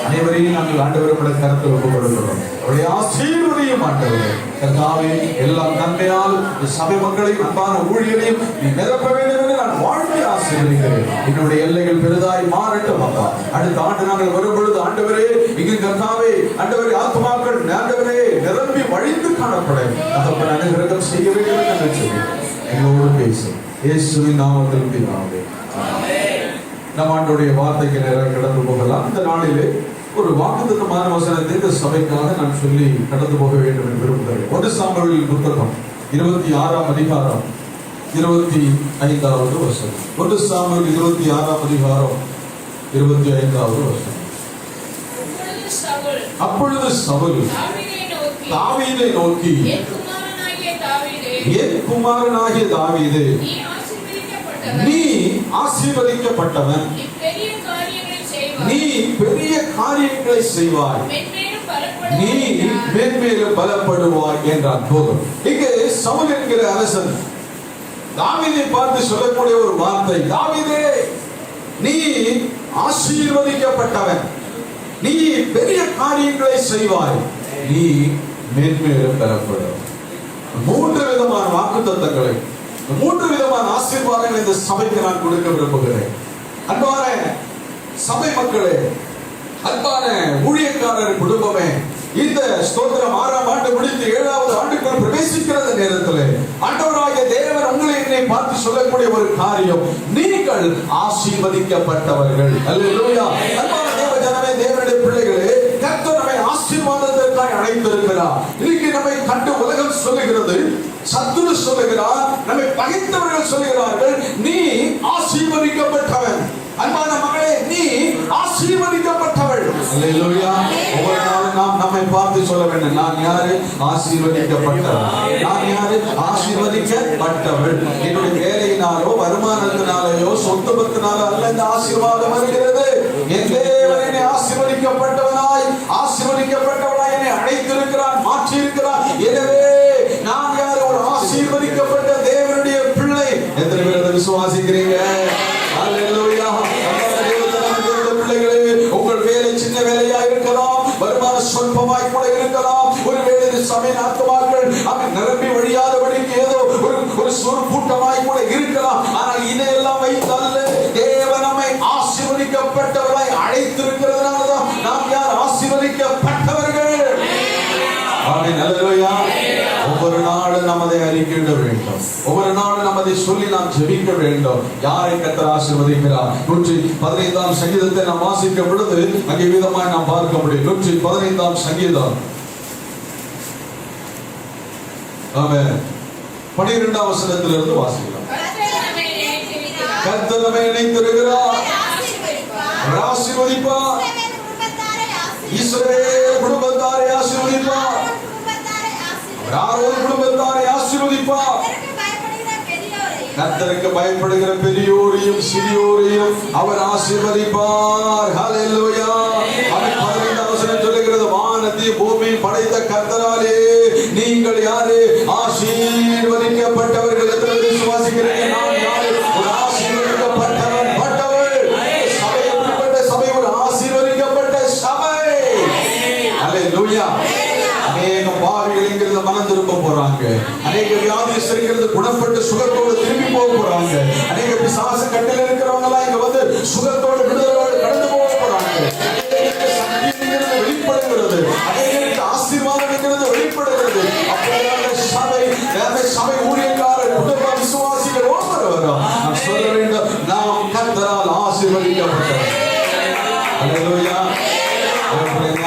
Speaker 5: அனைவரையும் நாங்கள் ஆண்டவருடைய கருத்தில் ஒப்புக் கொடுக்கிறோம். அவருடைய ஆசீர்வதியும் ஆண்டவரே. கர்த்தாவே எல்லாம் நன்மையால் இந்த சபை மக்களையும் அன்பான ஊழியரையும் நீ நிரப்ப வேண்டும் என்று நான் வாழ்வை ஆசீர்வதிக்கிறேன். என்னுடைய எல்லைகள் பெரிதாய் மாறட்டும் அப்பா. அடுத்த ஆண்டு நாங்கள் வரும் பொழுது ஆண்டவரே இங்கு கர்த்தாவே ஆண்டவரே ஆத்மாக்கள் ஆண்டவரே நிரம்பி வழிந்து காணப்படும். தகப்பன் அனுகிரகம் செய்ய வேண்டும் என்று நாங்கள் சொல்கிறோம். எங்களோடு பேசும் இயேசுவின் நாமத்தில் பிதாவே ஆமென். நம் ஆண்டவருடைய வார்த்தைக்கு நேராக கடந்து போகலாம். இந்த நாளிலே ஒரு வாக்குத்தத்தமான வசனத்தை இந்த சபைக்காக நான் சொல்லி கடந்து போக வேண்டும் என்று விரும்புகிறேன். 1 சாமுவேல் புத்தகம் 26ஆம் அதிகாரம் 25வது வசனம். 1 சாமுவேல் 26ஆம் அதிகாரம் 25வது வசனம். அப்பொழுது சவுல் தாவீதை நோக்கி, என் குமாரனாகிய தாவீதே, நீ ஆசீர்வதிக்கப்பட்டவன், நீ பெரிய காரியங்களை செய்வாய், நீ மேன்மேலும் பலப்படுவாய் என்றான். போதும். இங்கே சவுல் என்கிற அரசன் தாவீதை பார்த்து சொல்லக்கூடிய ஒரு வார்த்தை, தாவீதே நீ ஆசீர்வதிக்கப்பட்டவன், நீ பெரிய காரியங்களை செய்வாய், நீ மேன்மேலும் பலப்படுவாய். 3 விதமான வாக்குத்தத்தங்களை, 3 விதமான ஆசீர்வாதங்களை இந்த சபைக்கு நான் கொடுக்க விரும்புகிறேன். அன்பான சபை மக்களே, அன்பான ஊழியக்காரர் குடும்பமே, இந்த ஸ்தோத்திரம் 6ஆம் ஆண்டு முடித்து 7வது ஆண்டுக்குள் பிரவேசிக்கிறது நேரத்தில் ஆண்டவராகிய தேவன் உங்களை என்னை பார்த்து சொல்லக்கூடிய ஒரு காரியம், நீங்கள் ஆசீர்வதிக்கப்பட்டவர்கள். அல்லேலூயா. அன்பான தேவ ஜனமே, தேவனுடைய பிள்ளைகளே, கர்த்தர் நம்மை ஆசீர்வாதத்திற்காக அழைத்திருக்கிறார். இன்னைக்கு நம்மை கண்டு உலகம் சொல்லுகிறது, சத்துரு சொல்லுகிறார், நம்மை பகைத்தவர்கள் சொல்லுகிறார்கள், நீ ஆசீர்வதிக்கப்பட்டவன். அன்பான மகளே, நீ ஆசீர்வதிக்கப்பட்டவள். அல்லேலூயா. ஒவ்வொரு நாளும் நாம் நம்மை பார்த்து சொல்ல வேண்டும், நான் யாரு? ஆசீர்வதிக்கப்பட்டவள். நான் யாரு? ஆசீர்வதிக்கப்பட்டவள். என்னுடைய வேலையினாலோ வருமானத்தினாலேயோ சொத்து பத்தினாலோ அல்ல இந்த ஆசீர்வாதம் வருகிறது. என் தேவன் என்னை ஆசீர்வதிக்கப்பட்டவனாய் ஆசீர்வதிக்கப்பட்டவனாய் என்னை அழைத்திருக்கிறான், மாற்றி இருக்கிறான். எனவே நான் யாரு? ஒரு ஆசீர்வதிக்கப்பட்ட தேவனுடைய பிள்ளை. எத்தனை பேர் அதை விசுவாசிக்கிறீங்க? அல்லேலூயா. பிள்ளைகளே, உங்கள் வேலை சின்ன வேலையா இருக்கலாம், வருமானம் சொல்பமாய் கூட இருக்கலாம். ஒருவேளை சபை ஆத்மாக்கள் அவன் நிரம்பி வழியாதபடிக்கு ஏதோ ஒரு கூட்டமாய் கூட இருக்கலாம். ஆனால் இதையெல்லாம் வைத்தல்ல, தேவன் நம்மை ஆசீர்வதிக்கப்பட்டவராய் அழைத்திருக்கிறதுனாலதான் நாம் யார்? ஆசீர்வதிக்கப்பட்டவர்கள். ஆமென். அல்லேலூயா. ஒவ்வொரு நாளும் நாம் அதை அறிக்கையிட வேண்டும். ஒவ்வொரு நாளும் நாம் அதை சொல்லி நாம் ஜெபிக்க வேண்டும். யாரை கர்த்தர் ஆசீர்வதிக்கிறார்? 115ஆம் சங்கீதத்தை நாம் வாசிக்கும் பொழுது அங்கே விதமாய் நாம் பார்க்க முடியும். 115ஆம் சங்கீதம் 12ஆம் வசனத்திலிருந்து வாசிக்கலாம். கர்த்தர் நம்மை இணைத்திருக்கிறார், ஆசீர்வதிப்பார். இஸ்ரவேல் குடும்பத்தாரை ஆசீர்வதிப்பார், ஆரோன் குடும்பத்தாரை ஆசீர்வதிப்பார். கர்த்தருக்கு பயப்படுகிற பெரியோரையும் சிறியோரையும் அவர் ஆசீர்வதிப்பார். ஹல்லேலூயா. அவன் 15ஆம் வசனம் சொல்லுகிறது, வானத்தையும் பூமியையும் படைத்த கர்த்தராலே நீங்கள் யாரு? ஆசீர்வதிக்கப்பட்டவர்கள். எத்தனை விசுவாசிக்கிறீங்க? நான் யாரு? ஒரு ஆசீர்வதிக்கப்பட்டவன், பட்டவள். சபை எப்படிப்பட்ட சபை? ஒரு ஆசீர்வதிக்கப்பட்ட சபை. ஹல்லேலூயா. அநேக பாவிகள் இங்கிருந்து மனம் திரும்ப போறாங்க. அநேக வியாதிஸ்தர்கள் குணப்பட்டு சுகத்தோடு திரும்பி போக போறாங்க. அநேக பிசாசு கட்டில இருக்கிறவங்க எல்லாம் இங்க வந்து சுகத்தோடு விடுதலோடு கடந்து போக போறாங்க. சக்திங்கிறது வெளிப்படுகிறது, அநேகருக்கு ஆசீர்வாதம்ங்கிறது வெளிப்படுகிறது. அப்படியான சபை ஊழியக்காரர் குடும்ப விசுவாசிகள் ஒவ்வொருவரும் நாம் சொல்ல வேண்டும், நாம் கர்த்தரால் ஆசீர்வதிக்கப்பட்டோம். அல்லேலூயா.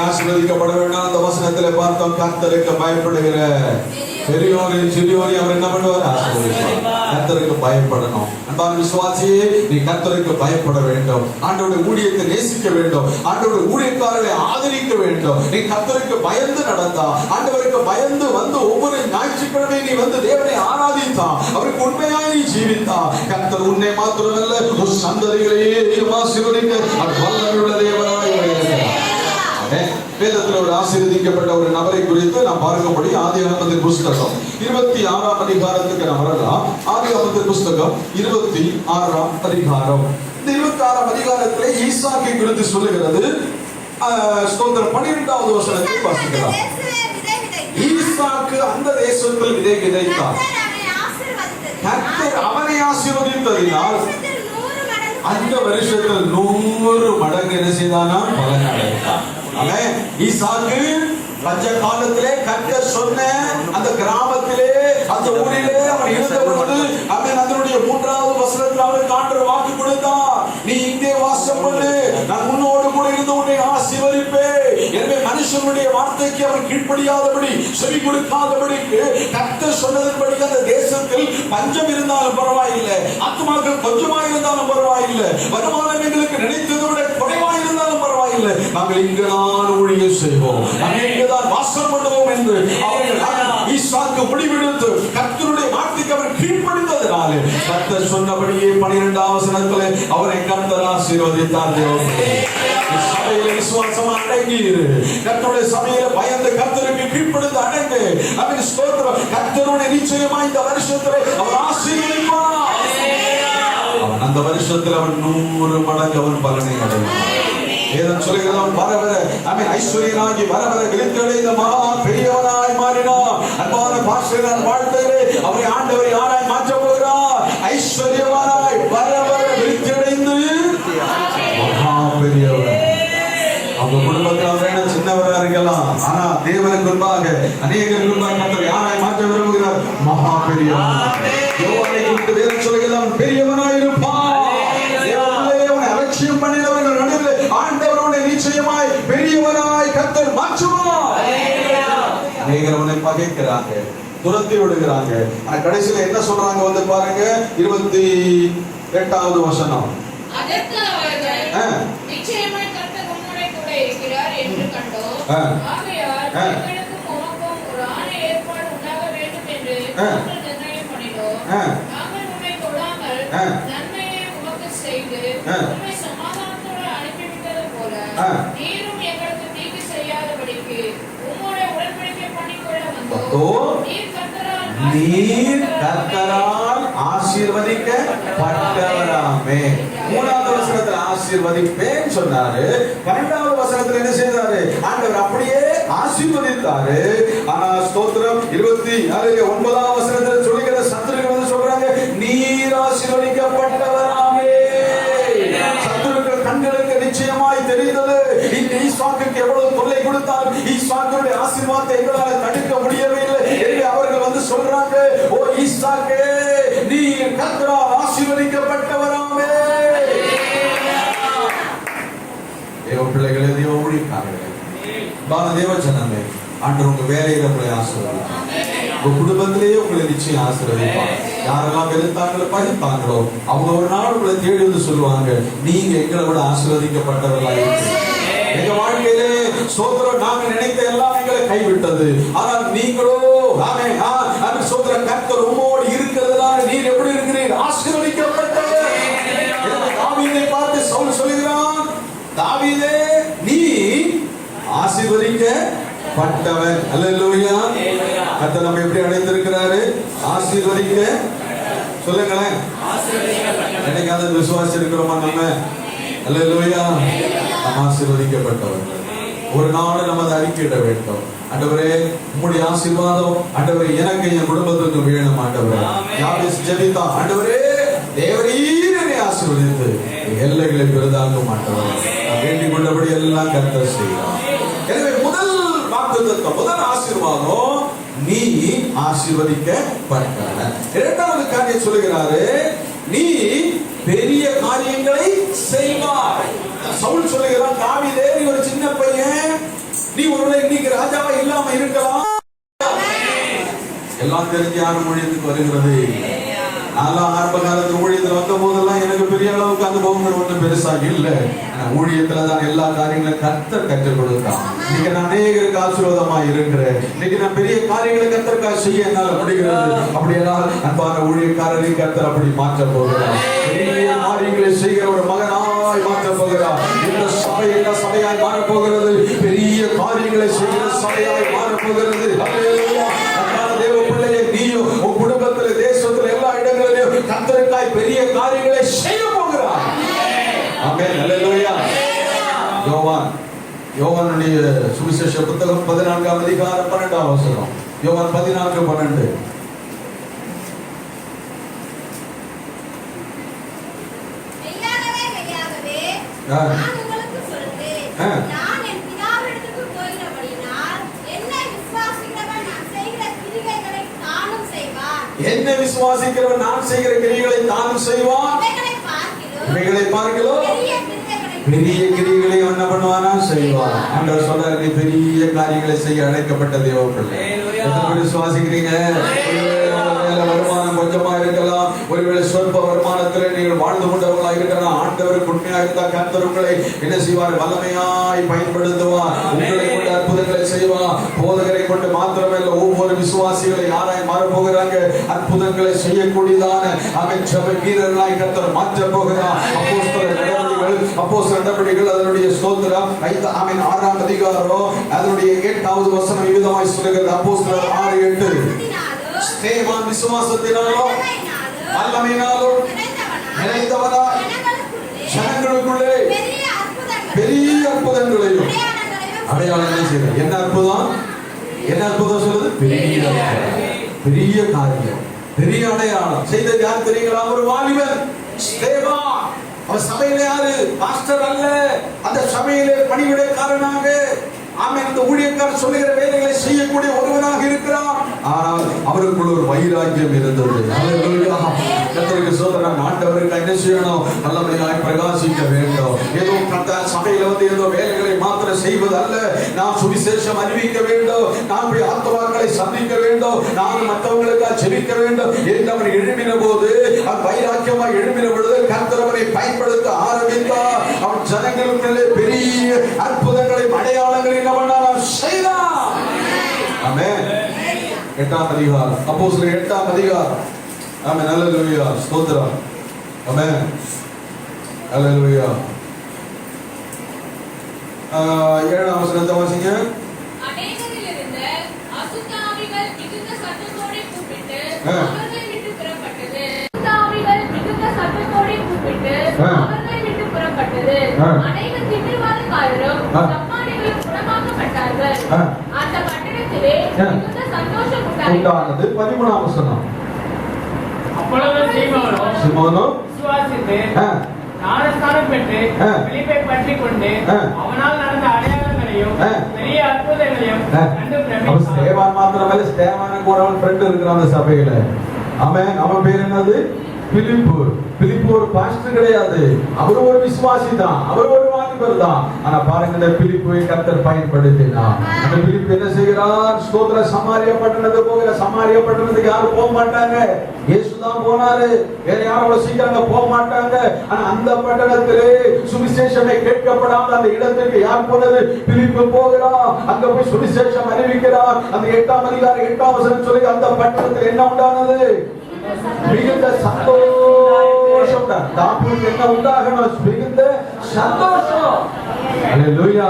Speaker 5: ஆசீர்வதிக்கப்பட வேண்டாம். அந்த வசனத்திலே பார்த்தோம், கர்த்தருக்கு பயப்படுகிற பெரியோரையும் சிறியோரையும் அவர் என்ன பண்ணுவார்? ஆசீர்வதிப்பார். கர்த்தருக்கு பயப்படணும். அன்பான விசுவாசியே, நீ கர்த்தருக்கு பயப்பட வேண்டும். ஆண்டவருடைய ஊழியத்தை நேசிக்க வேண்டும். ஆண்டவருடைய ஊழியக்காரர்களை ஆதரிக்க வேண்டும். நீ கர்த்தருக்கு பயந்து நடந்தா, ஆண்டவருக்கு பயந்து வந்து ஒவ்வொரு ஞாயிற்றுக்கிழமை நீ வந்து தேவனை ஆராதித்தா, அவருக்கு உண்மையாய் நீ ஜீவித்தா, கர்த்தர் உன்னை மாத்திரமல்ல ஒரு சந்ததிகளையே ஆசீர்வதிக்க அவர் வல்லமையுள்ள தேவனாய் இருக்கிறார். வேதத்தில் ஒரு ஆசீர்வதிக்கப்பட்ட ஒரு நபரை குறித்து நாம் பார்க்கும்படி ஆதியாகமத்தின் புஸ்தகம் 26ஆம் அதிகாரத்துக்கு நாம் வரலாம். ஆதியாகமத்தின் புஸ்தகம் 26ஆம் அதிகாரம். இந்த 26ஆம் அதிகாரத்திலே ஈசாக்கை குறித்து சொல்லுகிறது. ஸ்தோத்திரம் 12வது வசனத்தை வாசிக்கலாம். ஈசாக்கு அந்த தேசத்தில் விதை விதைத்தார். கர்த்தர் அவனை ஆசீர்வதித்ததினால் அந்த வருஷத்தில் 100 மடங்கு என்ன செய்தானா? பலன் அடைந்தான். அவன் ஈசாக்கு பஞ்ச காலத்திலே கர்த்தர் சொன்ன அந்த கிராமத்திலே அந்த ஊரிலே அவன் இருந்த பொழுது அவன் அதனுடைய 3வது வசனத்தில் அவனுக்கு ஆண்டவர் வாக்கு கொடுத்தார். நீ இங்கே வாசம் பண்ணு, நான் உன்னோடு கூட இருந்து உன்னை ஆசீர்வதிப்பேன். எனவே மனுஷனுடைய வார்த்தைக்கு அவன் கீழ்ப்படியாதபடி செவி கொடுக்காதபடி கர்த்தர் சொன்னதன்படி அந்த தேசத்தில் பஞ்சம் இருந்தாலும் பரவாயில்லை, ஆத்துமாக்கள் கொஞ்சமா இருந்தாலும் பரவாயில்லை, வருமானம் எங்களுக்கு நினைத்ததை விட குறைவா இருந்தாலும் பரவாயில்லை, நாங்கள் இங்குதான் ஊழியம் செய்வோம், நாங்கள் இங்குதான் வாசம் பண்ணுவோம் என்று அவர்கள் ஈசாக்கு முடிவெடுத்து கர்த்தருடைய வார்த்தைக்கு அவர் கீழ்ப்படிந்ததினாலே கர்த்தர் சொன்னபடியே 12ஆம் வசனத்திலே அவரை கர்த்தர் ஆசீர்வதித்தார். சபையில விசுவாசமா அடங்கி கர்த்தருடைய சபையில பயந்து கர்த்தருக்கு கீழ்ப்படிந்து அடங்கு. அவன் ஸ்தோத்திரம். கர்த்தருடைய நிச்சயமா இந்த வருஷத்திலே அவர் ஆசீர்வதிப்பார். அவன் அந்த வருஷத்தில் அவன் 100 மடங்கு அவன் பலனை அடைவான். வேதம் சொல்லுகிறது அவன் வர வர அவன் ஐஸ்வர்யனாகி வர வர விருத்தடைந்த மகா பெரியவனாய் மாறினான். அன்பான பாஸ்டர் வாழ்க்கையிலே அவரை ஆண்டவரை யாராய் மாற்றப் போகிறார்? ஐஸ்வர்யவானாய் வர வர விருத்தடைந்து மகா பெரியவர். அவங்க குடும்பத்தில் அவர் சின்னவராக இருக்கலாம், ஆனா தேவனுக்கு முன்பாக அநேகருக்கு முன்பாக கர்த்தர் யாராய் மாற்ற விரும்புகிறார்? மகா பெரியவன். யோவானை குறித்து வேதம் சொல்லுகிறது அவன் பெரியவனாய் இருப்பான். அவனை அலட்சியம் பண்ணினவர்கள் நடுவில் ஆண்டவருடைய நிச்சயமாய் பெரியவனாய் கர்த்தர் மாற்றுவார். அநேகர் அவனை பகைக்கிறாங்க, துரத்தி விடுகிறாங்க. ஆனா கடைசியில என்ன சொல்றாங்க வந்து பாருங்க, 28வது வசனம்.
Speaker 6: அதற்கு அவர்கள் நிச்சயமாய் கர்த்தர் உம்மோடு கூட இருக்கிறார் என்று கண்டோம். ஆகையால் எங்களுக்கும் உமக்கும் ஒரு ஆணை ஏற்பாடு உண்டாக வேண்டும் என்று நாங்கள் நிர்ணயம் பண்ணினோம். நாங்கள் உம்மை தொடாமல் நன்மையை உமக்கு செய்து உம்மை சமாதானத்தோடு அனுப்பிவிட்டது போல நீரும் எங்களுக்கு தீங்கு செய்யாதபடிக்கு உம்மோட உடன்படிக்கை பண்ணிக்கொள்ள வந்தோம்.
Speaker 5: நீர் கர்த்தரால் ஆசீர்வதிக்கப்பட்டவராமே. 3வது வசனத்தில் ஆசீர்வதிப்பேன் சொன்னாரு. 12வது வசனத்தில் என்ன செய்தாரு? ஆண்டவர் அப்படியே ஆசீர்வதித்தாரு. ஆனா ஸ்தோத்திரம் 29வது வசனத்தில் சொல்லுகிற சத்துருக்கள் வந்து சொல்றாங்க, நீர் ஆசீர்வதிக்கப்பட்டவராமே. சத்துருக்கள் கண்களுக்கு நிச்சயமாய் தெரிந்தது. இந்த ஈசாக்குக்கு எவ்வளவு தொல்லை கொடுத்தால் ஈசாக்குடைய ஆசீர்வாதத்தை எங்களால் தடுக்க முடியவில்லை என்று அவர்கள் வந்து சொல்றாங்க, ஓ ஈசாக்கே, நீ கர்த்தரால் ஆசீர்வதிக்கப்பட்டவராமே. தேவ பிள்ளைகளே, தேவ ஊழியக்காரர்களே, தேவ ஜனமே, ஆண்டவர் உங்க வேலையில உங்களை ஆசீர்வதிப்பார். உங்க குடும்பத்திலேயே உங்களை நிச்சயம் ஆசீர்வதிப்பார். யாரெல்லாம் வெறுத்தாங்களோ பகிர்ந்தாங்களோ அவங்க ஒரு நாள் உங்களை தேடி வந்து சொல்லுவாங்க, நீங்க எங்களை விட ஆசீர்வதிக்கப்பட்டவர்களாக இருக்கீங்க. எங்க வாழ்க்கையிலே சோதரம் நாங்க நினைத்த எல்லாம் எங்களை கைவிட்டது, ஆனால் நீங்களோ சோதரம் கர்த்தர் உம்மோடு இருக்கிறதுனால நீர் எப்படி இருக்கிறீர்? ஆசீர்வதிக்கப்பட்டவர். தாவீதை பார்த்து சவுல் சொல்லுகிறான், தாவீதே, நீ ஆசீர்வதிக்கப்பட்டவன். அல்லேலூயா. கர்த்தர் நம்ம எப்படி அழைத்திருக்கிறாரு? ஆசீர்வதிக்க சொல்லுங்களேன். என்னைக்காவது விசுவாசி இருக்கிறோமா நம்ம? அல்லேலூயா. நாம் ஆசீர்வதிக்கப்பட்டவர்கள். ஒரு நாள் நம்ம அதை அறிக்கையிட வேண்டும். ஆண்டவரே, உம்முடைய ஆசீர்வாதம் ஆண்டவரே எனக்கு என் குடும்பத்துக்கு வேணும். ஆண்டவரே, யாபேஸ் ஜெபித்தான், ஆண்டவரே தேவரீர் என்னை ஆசீர்வதித்து எல்லைகளை பெரிதாக்கும். ஆண்டவரே, நான் வேண்டிக் கொண்டபடி எல்லாம் கர்த்தர் செய்கிறார். எனவே முதல் வாக்குத்தத்தம், முதல் ஆசீர்வாதம், நீ ஆசீர்வதிக்கப்பட்டவன். இரண்டாவது காரியம் சொல்லுகிறாரு, நீ பெரிய காரியங்களை செய்வாய். சவுல் சொல்லுகிறான், தாவீதே, நீ ஒரு சின்ன பையன், நீ ஒருவேளை இன்னைக்கு ராஜாவா இல்லாம இருக்கலாம். எல்லாம் தெரிஞ்சு யாரும் ஊழியத்துக்கு வருகிறது. நான் ஆரம்ப காலத்துல ஊழியத்துல வந்த போதெல்லாம் எனக்கு பெரிய அளவுக்கு அனுபவங்கள் ஒன்றும் பெருசாக இல்லை. ஊழியத்துலதான் எல்லா காரியங்களும் கர்த்தர் கற்றுக் கொடுத்தான். இன்னைக்கு நான் அநேகருக்கு ஆசீர்வாதமா இருக்கிறேன். இன்னைக்கு நான் பெரிய காரியங்களை கர்த்தருக்காக செய்ய என்னால முடிகிறது. அப்படியெல்லாம் அன்பான ஊழியக்காரரை கர்த்தர் அப்படி மாற்ற போகிறார். பெரிய காரியங்களை செய்கிற ஒரு மகனாய் மாற்ற போகிறார். இந்த சபை என்ன சபையாய் மாறப் போகிறது? பெரிய காரியம் காரியங்களை செய்கிற சபையாய் மாறப்போகிறது. அதனால தேவ பிள்ளையை நீயும் உன் குடும்பத்தில், தேசத்தில், எல்லா இடங்களிலும் கர்த்தருக்காய் பெரிய காரியங்களை செய்ய போகிறார். ஆமென். அல்லேலூயா. யோவானுடைய சுவிசேஷ புத்தகம் 14ஆம் அதிகாரம் 12ஆம் வசனம். யோவான் 14:12.
Speaker 6: நான் உங்களுக்கு சொல்றேன், நான் என் பிதாவிடத்துக்கு போகிறபடியினால் என்னை விசுவாசிக்கிறவன் நான் செய்கிற கிரியைகளை தானும் செய்வான்.
Speaker 5: என்னை விசுவாசிக்கிறவன் நான் செய்கிற கிரியைகளை தானும் செய்வான். இவைகளை பார்க்கிறோம் பெரிய கிரியைகளை என்ன பண்ணுவானா செய்வான். ஆண்டவர் சொல்றாரு, நீ பெரிய காரியங்களை செய்ய அழைக்கப்பட்ட தேவ பிள்ளை. எத்தனை பேர் விசுவாசிக்கிறீங்க? வருமானம் கொஞ்சமா இருக்கலாம், ஒருவேளை சொற்ப வருமானத்தில் நீங்கள் வாழ்ந்து கொண்டவர்களாக இருக்கலாம். ஆண்டவருக்கு உண்மையாக இருந்தால் கர்த்தர் உங்களை என்ன செய்வார்? வல்லமையாய் பயன்படுத்துவார். உங்களை கொண்டு அற்புதங்களை செய்வார். போதகரை கொண்டு மாத்திரமல்ல, ஒவ்வொரு விசுவாசிகளை யாராய் மாற போகிறாங்க? அற்புதங்களை செய்யக்கூடியதான அவன் சபை வீரர்களாய் கர்த்தர் மாற்ற போகிறார். அப்போஸ்தலர் நடவடிக்கைகள் அதனுடைய ஸ்தோத்திரம் 6ஆம் அதிகாரம் அதனுடைய 8வது வசனம் விதமாய் சொல்லுகிறது. அப்போஸ்தலர் 6:8. ஸ்தேவான் விசுவாசத்தினாலும் வல்லமையினாலும் நிறைந்தவனாய் ஜனங்களுக்குள்ளே பெரிய அற்புதங்களையும் அடையாளங்களையும் செய்தார். என்ன அற்புதம்? என்ன அற்புதம் சொல்லுது? பெரிய காரியம், பெரிய அடையாளம் செய்தது யார் தெரியுங்களா? ஒரு வாலிபன் ஸ்தேவான். அவர் சபையில யாரு? பாஸ்டர் அல்ல, அந்த சபையிலே பணிவிடைக்காரனாக அந்த ஊழியக்காரர் சொல்லுகிற வேலைகளை செய்யக்கூடிய ஒருவனாக இருக்கிறார். ஆனால் அவருக்குள்ள ஒரு வைராக்கியம் இருந்தது. கர்த்தருக்கு ஸ்தோத்திரம். ஆண்டவருக்கு என்ன செய்யணும்? வல்லமையாய் பிரகாசிக்க வேண்டும். ஏதோ சபையில ஏதோ வேலைகளை மாத்திரம் செய்வது அல்ல, நாம் சுவிசேஷம் அறிவிக்க வேண்டும், நாம் போய் ஆத்துமாக்களை சந்திக்க வேண்டும், நாம் மற்றவர்களுக்காக ஜெபிக்க வேண்டும் என்று அவன் எழுப்பின போது, அவன் வைராக்கியமாய் எழுப்பின பொழுது கர்த்தர் அவனை பயன்படுத்த ஆரம்பித்தார். அவன் ஜனங்களுக்குள்ளே பெரிய அற்புதங்களை அடையாளங்களை செய்தார். ஆமென். 8ஆம் அதிகாரம் அப்போஸ்தலர் 8ஆம் அதிகாரம். ஆமென். அல்லேலூயா. ஸ்தோத்திரம். ஆமென். அல்லேலூயா. 7ஆம் வசனத்தை வாசிங்க.
Speaker 6: அநேகரிலிருந்த அசுத்த ஆவிகள் மிகுந்த சத்தத்தோடு கூப்பிட்டு அவர்களை விட்டு புறப்பட்டது. அசுத்த ஆவிகள் மிகுந்த சத்தத்தோடு கூப்பிட்டு அவர்களை விட்டு புறப்பட்டது. அநேக திமிர்வாதக்காரரும் தப்பானிகளும் குணமாக்கப்பட்டார்கள். அந்த பட்டணத்திலே மிகுந்த சந்தோஷம் உண்டானது.
Speaker 5: 13ஆம் வசனம்.
Speaker 3: அப்பொழுது சீமோனும் விசுவாசித்து ஞானஸ்நானம் பெற்று பிலிப்பை பற்றிக் கொண்டு அவனால் நடந்த அடையாளங்களையும் பெரிய அற்புதங்களையும் கண்டு பிரமித்தார்.
Speaker 5: ஸ்தேவான் மாத்திரமல்ல, ஸ்தேவானுக்கு ஒரு ஃப்ரெண்ட் இருக்கிறான் அந்த சபையில. அவன் பேர் என்னது? பிலிப்பு. பிலிப்பு ஒரு பாஸ்டர் கிடையாது, அவர் ஒரு விசுவாசி தான், அவர் ஒரு வாலிபர் தான். ஆனா பாருங்க, இந்த பிலிப்பை கர்த்தர் பயன்படுத்தினார். அந்த பிலிப்பு என்ன செய்கிறார்? ஸ்தோத்திர சமாரியா பட்டணத்துக்கு போகிற. சமாரியா பட்டணத்துக்கு யாரும் போக மாட்டாங்க, இயேசுதான் போனாரு. வேற யாரும் சீக்கிரம் போக மாட்டாங்க. ஆனா அந்த பட்டணத்திலே சுவிசேஷமே கேட்கப்படாத அந்த இடத்திற்கு யார் போனது? பிலிப்பு போகிறார். அங்க போய் சுவிசேஷம் அறிவிக்கிறார். அந்த 8ஆம் அதிகாரம் 8ஆம் வசனம் சொல்லி அந்த பட்டணத்தில் என்ன உண்டானது? மிகுந்த சந்தோஷம். தாவீதுக்கு என்ன உண்டாகணும்? மிகுந்த சந்தோஷம். அல்லேலூயா.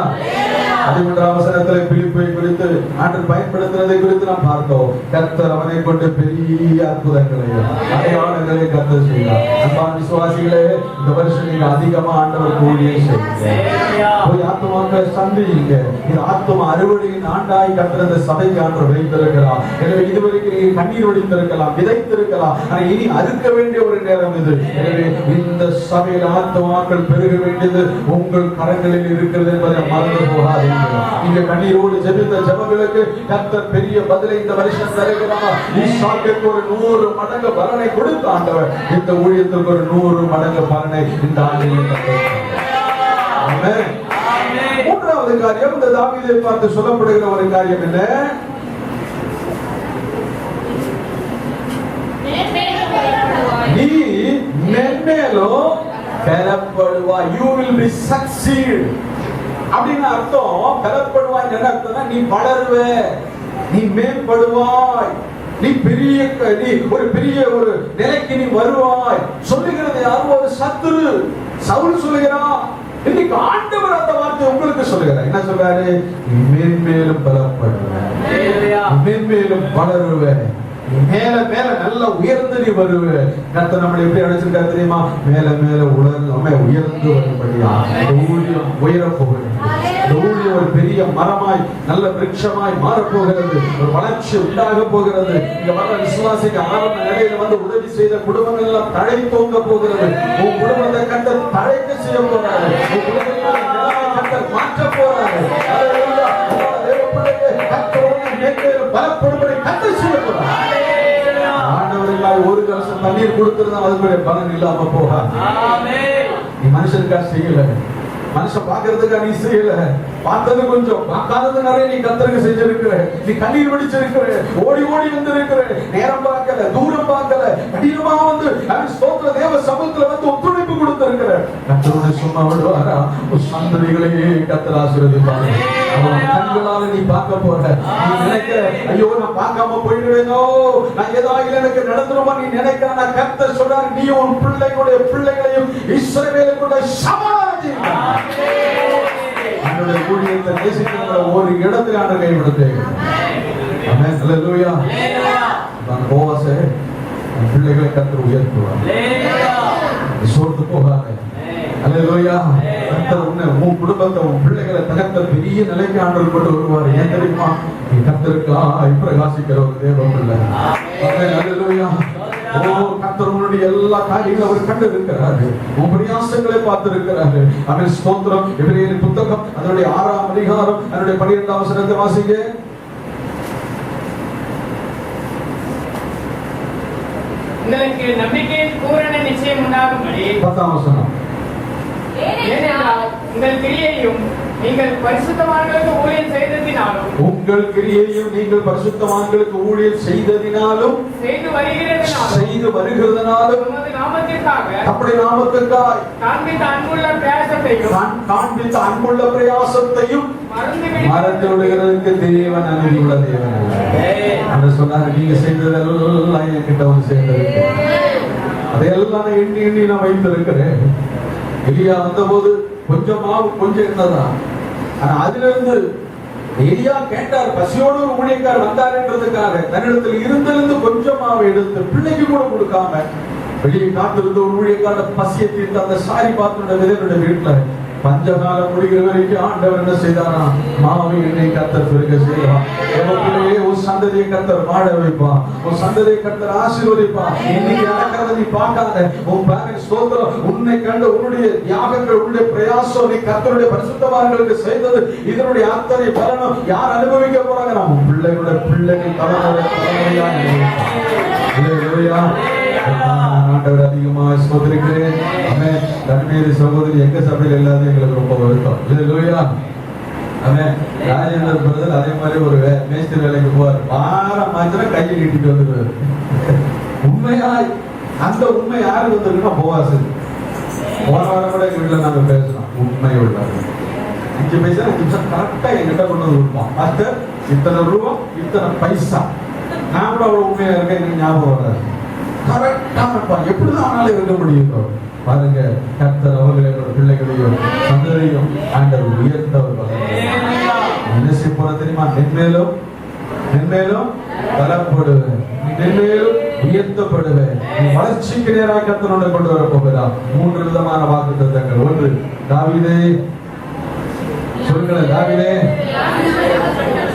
Speaker 5: 11ஆம் வசனத்திலே பிலிப்பை குறித்து ஆண்டவர் பயன்படுத்துவதை குறித்து நாம் பார்த்தோம். கர்த்தர் அவனை கொண்டு பெரிய அற்புதங்களையும் அடையாளங்களை கர்த்தர் செய்தார். அன்பான விசுவாசிகளே, இந்த வருஷம் நீங்க அதிகமா ஆண்டவர் ஊழியம் செய்யுங்க, போய் ஆத்துமாக்களை சந்தியுங்க. இது ஆத்தும அறுவடையின் ஆண்டாய் கர்த்தர் இந்த சபைக்கு ஆண்டவர் வைத்திருக்கிறார். எனவே இதுவரைக்கும் நீங்க கண்ணீர் வடித்திருக்கலாம், விதைத்திருக்கலாம், ஆனா இனி அறுக்க வேண்டிய ஒரு நேரம் இது. எனவே இந்த சபையில் ஆத்துமாக்கள் பெருக வேண்டியது உங்கள் கரங்களில் இருக்கிறது என்பதை மறந்து போகாதீங்க. நீங்க கண்ணீரோடு ஜெபித்த ஜெபங்களுக்கு கர்த்தர் பெரிய பதிலை இந்த வருஷம் தருகிறார். ஈசாக்குக்கு ஒரு 100 மடங்கு பலனை கொடுத்த ஆண்டவர் இந்த ஊழியத்திற்கு ஒரு 100 மடங்கு பலனை இந்த ஆண்டில் தருகிறார். ஆமென். மூன்றாவது காரியம், இந்த தாவீதை பார்த்து சொல்லப்படுகிற ஒரு காரியம் என்ன? நீ மென்மேலும் பெறப்படுவாய். You will be succeed. அப்படின்னு அர்த்தம். பெறப்படுவாய் என்ன அர்த்தம்னா, நீ வளருவ, நீ மேம்படுவாய், நீ ஒரு பெரிய ஒரு நிலைக்கு நீ வருவாய். சொல்லுகிறது யாரும் ஒரு சத்துரு. சவுல் சொல்லுகிறான், இன்னைக்கு ஆண்டவர் அந்த வார்த்தை உங்களுக்கு சொல்லுகிறார். என்ன சொல்றாரு? மேன்மேலும் பலப்படுவேன், மேன்மேலும் வளருவேன், மேல மேல நல்ல உயர்ந்து நீ வருவ. கர்த்தர் நம்மளை எப்படி அழைச்சிருக்காரு தெரியுமா? மேல மேல உயர்ந்து வரும்படியா ஊழியம் உயர போகிறது. ஊழியம் ஒரு பெரிய மரமாய் நல்ல விருட்சமாய் மாறப்போகிறது. ஒரு வளர்ச்சி உண்டாக போகிறது. இங்க வர விசுவாசிக்கு ஆரம்ப நிலையில வந்து உதவி செய்த குடும்பங்கள் எல்லாம் தழை தோங்க போகிறது. உன் குடும்பத்தை கர்த்தர் தழைக்க செய்ய போறாரு. உன் குடும்பத்தை மாற்ற போறாரு. பலப்படும்படி கர்த்தர் செய்ய போறார். ஒரு கலசம் தண்ணீர் கொடுத்திருந்தா அதுக்குரிய பலன் இல்லாம போக. நீ மனுஷனுக்கா செய்யல, மனுஷன் பாக்குறதுக்கா நீ செய்யல. பார்த்தது கொஞ்சம், பார்க்காதது நிறைய நீ கர்த்தருக்கு செஞ்சிருக்கிற. நீ கண்ணீர் வடிச்சிருக்கிற, ஓடி ஓடி வந்திருக்கிற, நேரம் பார்க்கல, தூரம் பார்க்கல, கடினமா வந்து ஸ்தோத்திர தேவ சமூகத்துல வந்து ஒத்துழைப்பு கொடுத்திருக்கிற. கர்த்தரோட சும்மா விடுவாரா? சந்ததிகளையே கர்த்தர் ஆசீர்வதிப்பாங்க. கண்களால நீ பார்க்க போற. நீ நினைக்க, ஐயோ நான் பார்க்காம போயிடுவேனோ, நான் ஏதாவது எனக்கு நடந்துருமா நீ நினைக்கிற. கர்த்தர் சொல்றாரு, நீ உன் பிள்ளைகளுடைய பிள்ளைகளையும் இஸ்ரவேலுடைய சமாதானம் என்னுடைய ஊழியத்தை நேசிக்கிற ஒரு இடத்துல ஆண்டு கைவிடுத்தேன். ஆமென், அல்லேலூயா. நான் போவாசே பிள்ளைகளை கர்த்தர் உயர்த்துவார். சோர்ந்து போகாதே. அல்லேலூயா. கர்த்தர் உன் குடும்பத்தை, உன் பிள்ளைகளை தகர்த்த பெரிய நிலைக்கு ஆண்டவர் கொண்டு வருவார். ஏன் தெரியுமா? நீ கர்த்தருக்காய் பிரகாசிக்கிற ஒரு தேவன் பிள்ளை. ஆமென், அல்லேலூயா. கர்த்தர் உன்னுடைய எல்லா காரியங்களும் அவர் கண்டு இருக்கிறாரு. உன் பிரயாசங்களை பார்த்து இருக்கிறாரு. அவன் ஸ்தோத்திரம். எபிரேயரின் புத்தகம் அதனுடைய 6ஆம் அதிகாரம் அதனுடைய 12ஆம் வசனத்தை வாசிங்க.
Speaker 7: உங்களுக்கு நம்பிக்கையின் பூரண நிச்சயம் உண்டாகும்படி
Speaker 5: 10ஆம் வசனம்.
Speaker 7: ஏனென்றால் உங்கள் கிரியையும் நீங்கள் பரிசுத்தவான்களுக்கு ஊழியம் செய்ததினாலும்,
Speaker 5: உங்கள் கிரியையும் நீங்கள் பரிசுத்தவான்களுக்கு ஊழியம் செய்ததினாலும்,
Speaker 7: செய்து வருகிறதுனாலும், உமது நாமத்திற்காக,
Speaker 5: அப்படி நாமத்திற்காக
Speaker 7: காண்பித்த அன்புள்ள பிரயாசத்தையும்
Speaker 5: மறந்து விடுகிறதுக்கு தேவன் அநீதியுள்ள தேவன் அல்ல. சொன்னாரு, நீங்க செய்ததெல்லாம் என்கிட்ட வந்து சேர்ந்திருக்கு. அதையெல்லாம் நான் எண்ணி எண்ணி நான் வைத்திருக்கிறேன். எலியா வந்த போது கொஞ்சம் மாவு கொஞ்சம் என்னதான், ஆனா அதுல இருந்து எலியா கேட்டார். பசியோடு ஒரு ஊழியக்கார் வந்தார் என்றதுக்காக தன்னிடத்தில் இருந்திருந்து கொஞ்சம் மாவு எடுத்து பிள்ளைக்கு கூட கொடுக்காம வெளியே காத்திருந்த ஒரு ஊழியக்கார பசியை தீர்த்து அந்த சாரி பாத்திர விதனுடைய வீட்டுல பஞ்சகாலம் முடிகிற வரைக்கும் ஆண்டவர் என்ன செய்தாரா? மாவை எண்ணெய் கர்த்தர் பெருக செய்வான். ஒரு சந்ததியை கர்த்தர் வாழ வைப்பான். ஒரு சந்ததியை கர்த்தர் ஆசீர்வதிப்பான். இன்னைக்கு நடக்கிறத நீ பார்க்காத. உன் பேரன் ஸ்தோத்திரம். உன்னை கண்டு உன்னுடைய தியாகங்கள், உன்னுடைய பிரயாசம் நீ கர்த்தருடைய பரிசுத்தவான்களுக்கு செய்தது, இதனுடைய அத்தனை பலனும் யார் அனுபவிக்க போறாங்க? நம்ம பிள்ளைகளுடைய பிள்ளைகள் தலைமுறையா ஆண்டவர் அதிகமாக ஸ்தோத்திரிக்கிறேன். ஆமென். தன்மேரி சகோதரி எங்க சபையில் இல்லாத எங்களுக்கு ரொம்ப வருத்தம். இல்லையா? ஆமென். ராஜேந்திர பிரதர் அதே மாதிரி ஒரு மேஸ்திரி வேலைக்கு போவார். வாரம் மாத்திரம் கையை நீட்டிட்டு வந்துருவாரு. உண்மையாய் அந்த உண்மை யாரு வந்துருக்குன்னா போவாசு. போன வாரம் கூட எங்க வீட்டுல நாங்க பேசுறோம். உண்மை உள்ளாரு 5 பைசா 5 நிமிஷம் கரெக்டா எங்கிட்ட கொண்டு வந்து கொடுப்போம். மாஸ்டர் இத்தனை ரூபா இத்தனை பைசா. நான் கூட அவ்வளவு உண்மையா இருக்கேன். எனக்கு ஞாபகம் வராது. கரெக்டா இருப்பான். எப்படிதான் ஆனாலும் இருக்க முடியும். பாருங்க, கர்த்தர் அவர்களோட பிள்ளைகளையும் சந்ததியும் ஆண்டவர் உயர்த்தவர். என்ன செய்ய போற தெரியுமா? மென்மேலும் மென்மேலும் பலப்படுவேன், மென்மேலும் உயர்த்தப்படுவேன். வளர்ச்சிக்கு நேராக கர்த்தரோட கொண்டு வர போகிறார். 3 விதமான வாக்குத்தத்தங்கள். 1, தாவீதே சொல்லுங்களேன். தாவீதே,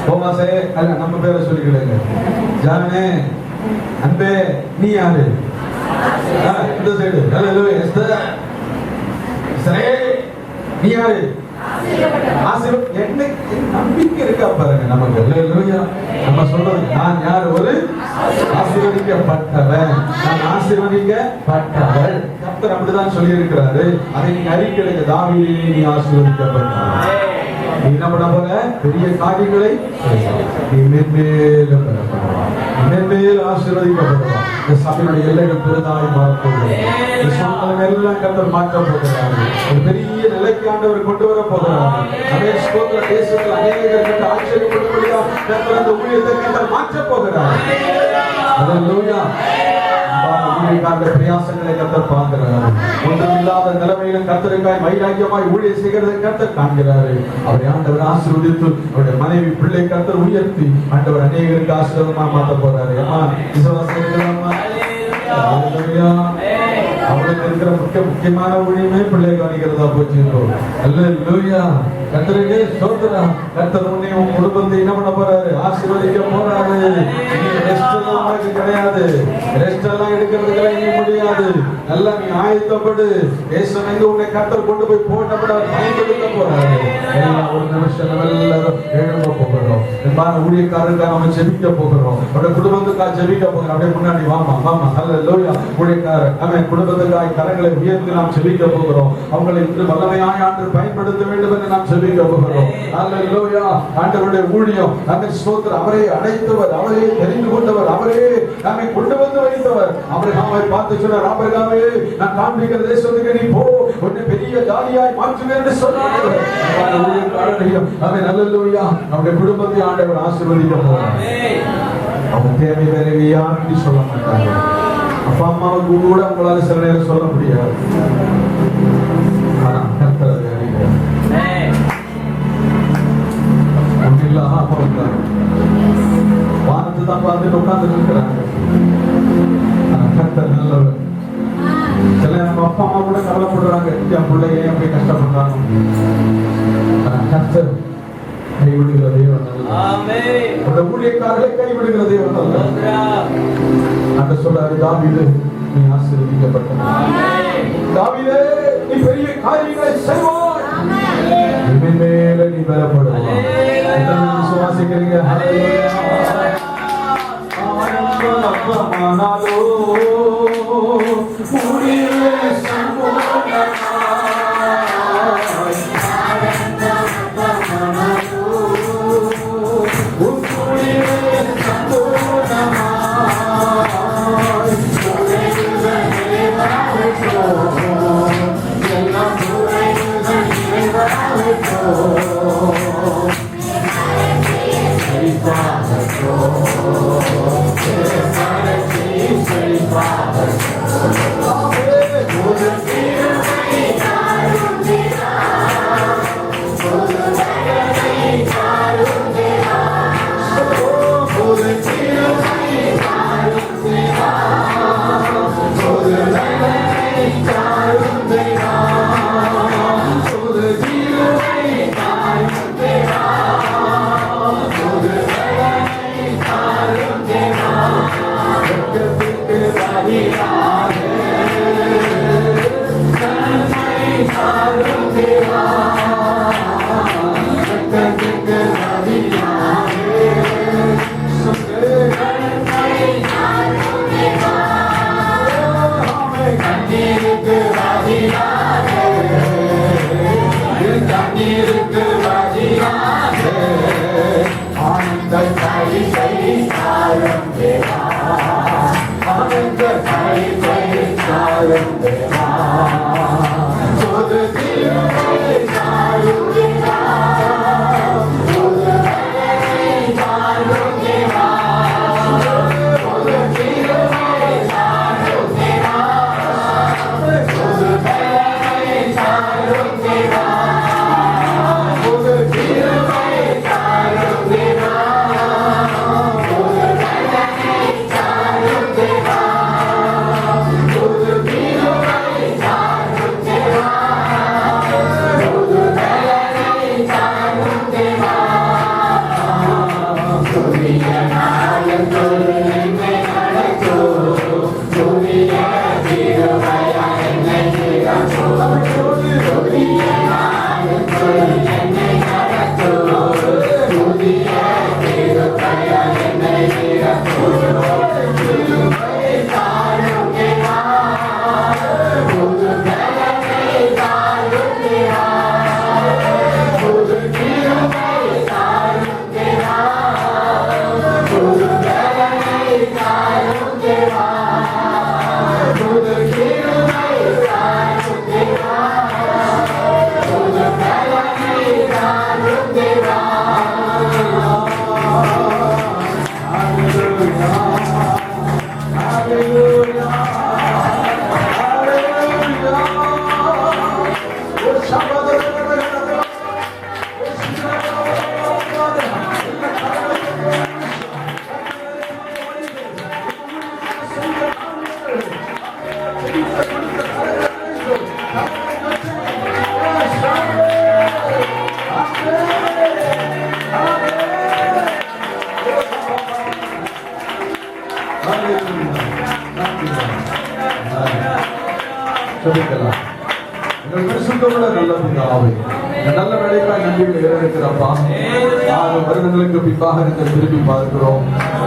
Speaker 5: தோமாசே, அல்ல நம்ம பேரை சொல்லிக்கிறேங்க. ஜானே, அன்பே, நீ யாரு? இந்த சைடு. ஹalleluya. எஸ்தர், இஸ்ரவேல், நீ யாரு? ஆசீர்வாதம். என்ன நம்பிக்கை இருக்கா பாருங்க நமக்கு. ஹalleluya. நம்ம சொல்றது, நான் யார்? ஒரு ஆசீர்வதிக்கப்பட்டவன். நான் ஆசீர்வதிக்கப்பட்டவள். கர்த்தர் அப்படிதான் சொல்லி இருக்கிறாரு. அதை நீங்க அறிக்கையில தாவீதே நீ ஆசீர்வதிக்கப்பட்டவன். நீ என்ன பண்ண போற? பெரிய காரியங்களை நீ மென்மேலும் மென்மேல் ஆசீர்வதிக்கப்படுவான். இந்த சபையினுடைய எல்லைகள் பெரிதாய் மாறப்போகிறது. எல்லாம் கர்த்தர் மாற்ற போகிறார். ஒரு பெரிய நிலைக்கு ஆண்டவர் கொண்டு வர போகிறார். அதே ஸ்தோத்திர தேசத்தில் அநேகருக்கு ஆச்சரியப்படும்படியாக கர்த்தர் அந்த ஊழியத்தை கர்த்தர் மாற்ற போகிறார். ஹalleluya. ஊழியக்காரருடைய பிரயாசங்களை கர்த்தர் பார்க்கிறார். ஒன்றுமில்லாத நிலைமையிலும் கர்த்தருக்காய் வைராக்கியமாய் ஊழியம் செய்கிறதை கர்த்தர் காண்கிறாரு. அவரை ஆண்டவர் ஆசீர்வதித்து அவருடைய மனைவி பிள்ளை கர்த்தர் உயர்த்தி ஆண்டவர் அநேகருக்கு ஆசீர்வாதமா மாத்த போறாரு. அம்மா விசுவாசம் இருக்கிறாம்மா? அவளுக்கு இருக்கிற முக்கியமான ஊழியமே பிள்ளை கவனிக்கிறதா போச்சு. அல்லேலூயா. கர்த்தருக்கு ஸ்தோத்திரம். கர்த்தர் உன்னை உன் குடும்பத்தை என்ன பண்ண போறாரு? ஆசீர்வதிக்க போறாரு. ரெஸ்ட் எல்லாம் உனக்கு கிடையாது. ரெஸ்ட் எல்லாம் எடுக்கிறதுக்கெல்லாம் இனி முடியாது. நல்லா நீ ஆயத்தப்படு. ஏசனங்க உன்னை கர்த்தர் கொண்டு போய் போட்டப்பட பயன்படுத்த போறாரு. ஒரு நிமிஷம் எல்லாரும் எழும்ப போகிறோம். ஊழியக்காரருக்காக நம்ம ஜெபிக்க போகிறோம். அவருடைய குடும்பத்துக்காக ஜெபிக்க போகிறோம். அப்படியே முன்னாடி வாமா வாமா. அல்லேலூயா. ஊழியக்காரர் அவன் குடும்பத்துக்காக கரங்களை உயர்த்தி நாம் ஜெபிக்க போகிறோம். அவங்களை இன்று வல்லமையாய் ஆண்டு பயன்படுத்த வேண்டும் என்று நாம் ஜெபிக்க போகிறோம். அல்லேலூயா. ஆண்டவருடைய ஊழியம் நம்மை ஸ்தோத்திரம். அவரே அழைத்தவர், அவரே தெரிந்து கொண்டவர், அவரே நம்மை கொண்டு வந்து வைத்தவர். ஆபிரகாமை பார்த்து சொன்னார், ஆபிரகாமே நான் காண்பிக்கிற தேசத்துக்கு நீ போ, உன்னை பெரிய ஜாதியாய் மாற்றுவேன் என்று சொன்னார். அவன் அல்லேலூயா. நம்முடைய குடும்பத்தை ஆண்டவர் ஆசீர்வதிக்க போறார். அவங்க தேவை வேற யாருன்னு சொல்ல மாட்டாங்க. அப்பா அம்மாவுக்கு கூட உங்களால சில நேரம் சொல்ல முடியாது. ஆனா கர்த்தர் அதை அறிகிறார். வானத்தை தான் பார்த்துட்டு உட்கார்ந்து இருக்கிறாங்க. கர்த்தர் நல்லவர். சில நம்ம அப்பா அம்மா கூட கவலைப்படுறாங்க, என் பிள்ளைங்க ஏன் போய் கஷ்டப்படுறாங்க. கர்த்தர் கைவிடுகிற தேவன் அல்ல. ஊழியக்காரர்களை கைவிடுகிற தேவன் அல்ல. அந்த சொல்றாரு, தாவீது நீ ஆசீர்வதிக்கப்பட்டவன். தாவீதே நீ பெரிய காரியங்களை செய்வாய். இவன் மேல நீ பலப்படுவாய். விசுவாசிக்கிறீங்க? அப்பமானாலோ ஊழியே சம்பூர்ணமாய் ஜெபிக்கலாம். எங்கள் பரிசுத்தமுள்ள நல்ல பிதாவே, இந்த நல்ல வேலைக்காய் நன்றிகளை ஏறெடுக்கிறப்பா. 6 வருடங்களுக்கு பின்பாக இந்த திரும்பி பார்க்கிறோம்.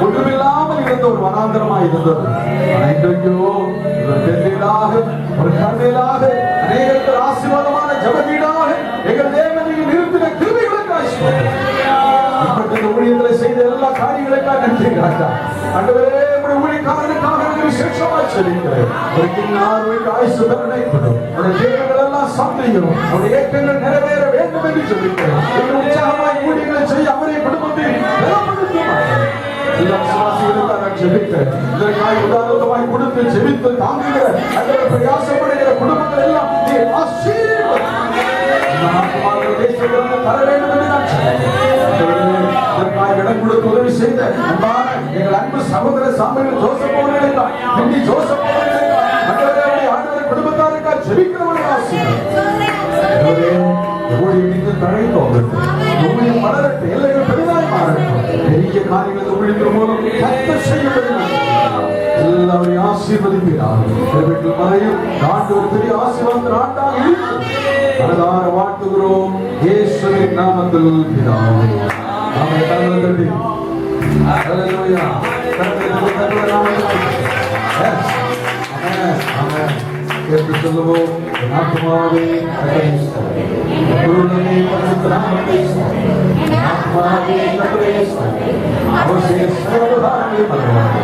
Speaker 5: ஒன்றுமில்லாமல் இருந்த ஒரு வனாந்தரமாய் இருந்தது. ஆனா இன்றைக்கோ ஒரு பெரியதாக, ஒரு கருணையிலாக, அநேகருக்கு ஆசீர்வாதமான ஜெப வீடாக எங்கள் தேவனை நிறுத்தின கிருபைகளுக்காய் ஸ்தோத்திரம். இப்படி ஊழியங்களை செய்த எல்லா காரியங்களுக்காக நன்றி ராஜா. ஆண்டவரே, உம்முடைய ஊழியக்காரனுக்காக நான் விசேஷமாய் செபிக்கிறேன். ஒரு கிண்ணாருக்கு ஆயுசு தரணைப்படும். அவருடைய தேவைகள் எல்லாம் சந்தையும் அவருடைய ஏக்கங்கள் நிறைவேற வேண்டும் என்று செபிக்கிறேன். எங்கள் உற்சாகமாய் ஊழியங்களை செய்ய அவரை குடும்பத்தை பலப்படுத்துவார்கள். எல்லா விசுவாசிகளுக்காக நான் செபிக்கிறேன். இதற்காக உதாரணமாய் கொடுத்து செபித்து தாங்குகிற அந்த பிரயாசப்படுகிற குடும்பங்கள் எல்லாம் நீ ஆசீர்வதி. தர வேண்டும் என்று நான் செபிக்கிறேன். இதற்காக இடம் கொடுத்து உதவி செய்த அன்பான எங்கள் அன்பு சகோதர சாமிகள் ஜோசப் அவர்களுக்காக, ஹிந்தி ஜோசப் அவர்களுக்காக, மற்றவர்களுடைய ஆண்டவர் குடும்பத்தாருக்காக ஜெபிக்கிறவர்கள் ஆசீர்வதி. ஊழியம் தழைத்தோம், ஊழியம் வளரட்டும், எல்லைகள் பெரிதாய் மாறட்டும். பெரிய காரியங்கள் ஊழியத்தின் மூலம் கர்த்தர் செய்யப்படுகிறார். எல்லாரையும் ஆசீர்வதிப்பீராக. வீட்டில் மறையும் ஆண்டு ஒரு பெரிய ஆசீர்வாதத்தின் ஆண்டாக இருக்கும். மனதார வாழ்த்துகிறோம் இயேசுவின் நாமத்தில் பிதாவே. ஆமென். கரங்களை தட்டி ஹல்லேலூயா. கரங்களை தட்டி ஆமென். ஆமென். கேட்டு சொல்லுவோம். ஆத்மாவே கர்த்தரை ஸ்தோத்திரி. குருவே பரிசுத்த நாமத்தை ஸ்தோத்திரி. ஆத்மாவே கர்த்தரை ஸ்தோத்திரி. அவருடைய சர்வதானங்களை மறவாதே.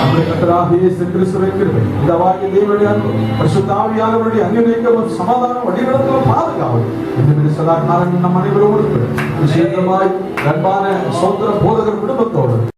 Speaker 5: நம்முடைய கர்த்தராகிய இயேசு கிறிஸ்துவின் கிருபை, பிதாவாகிய தேவனுடைய அன்பு, பரிசுத்த ஆவியானவருடைய அன்யோன்யமும் சமாதானம் வழிநடத்தலும் பாதுகாவலும் இந்த சதா காலம் நம் அனைவரோடு விசேஷமாய் அன்பான சோதர போதகர் குடும்பத்தோடு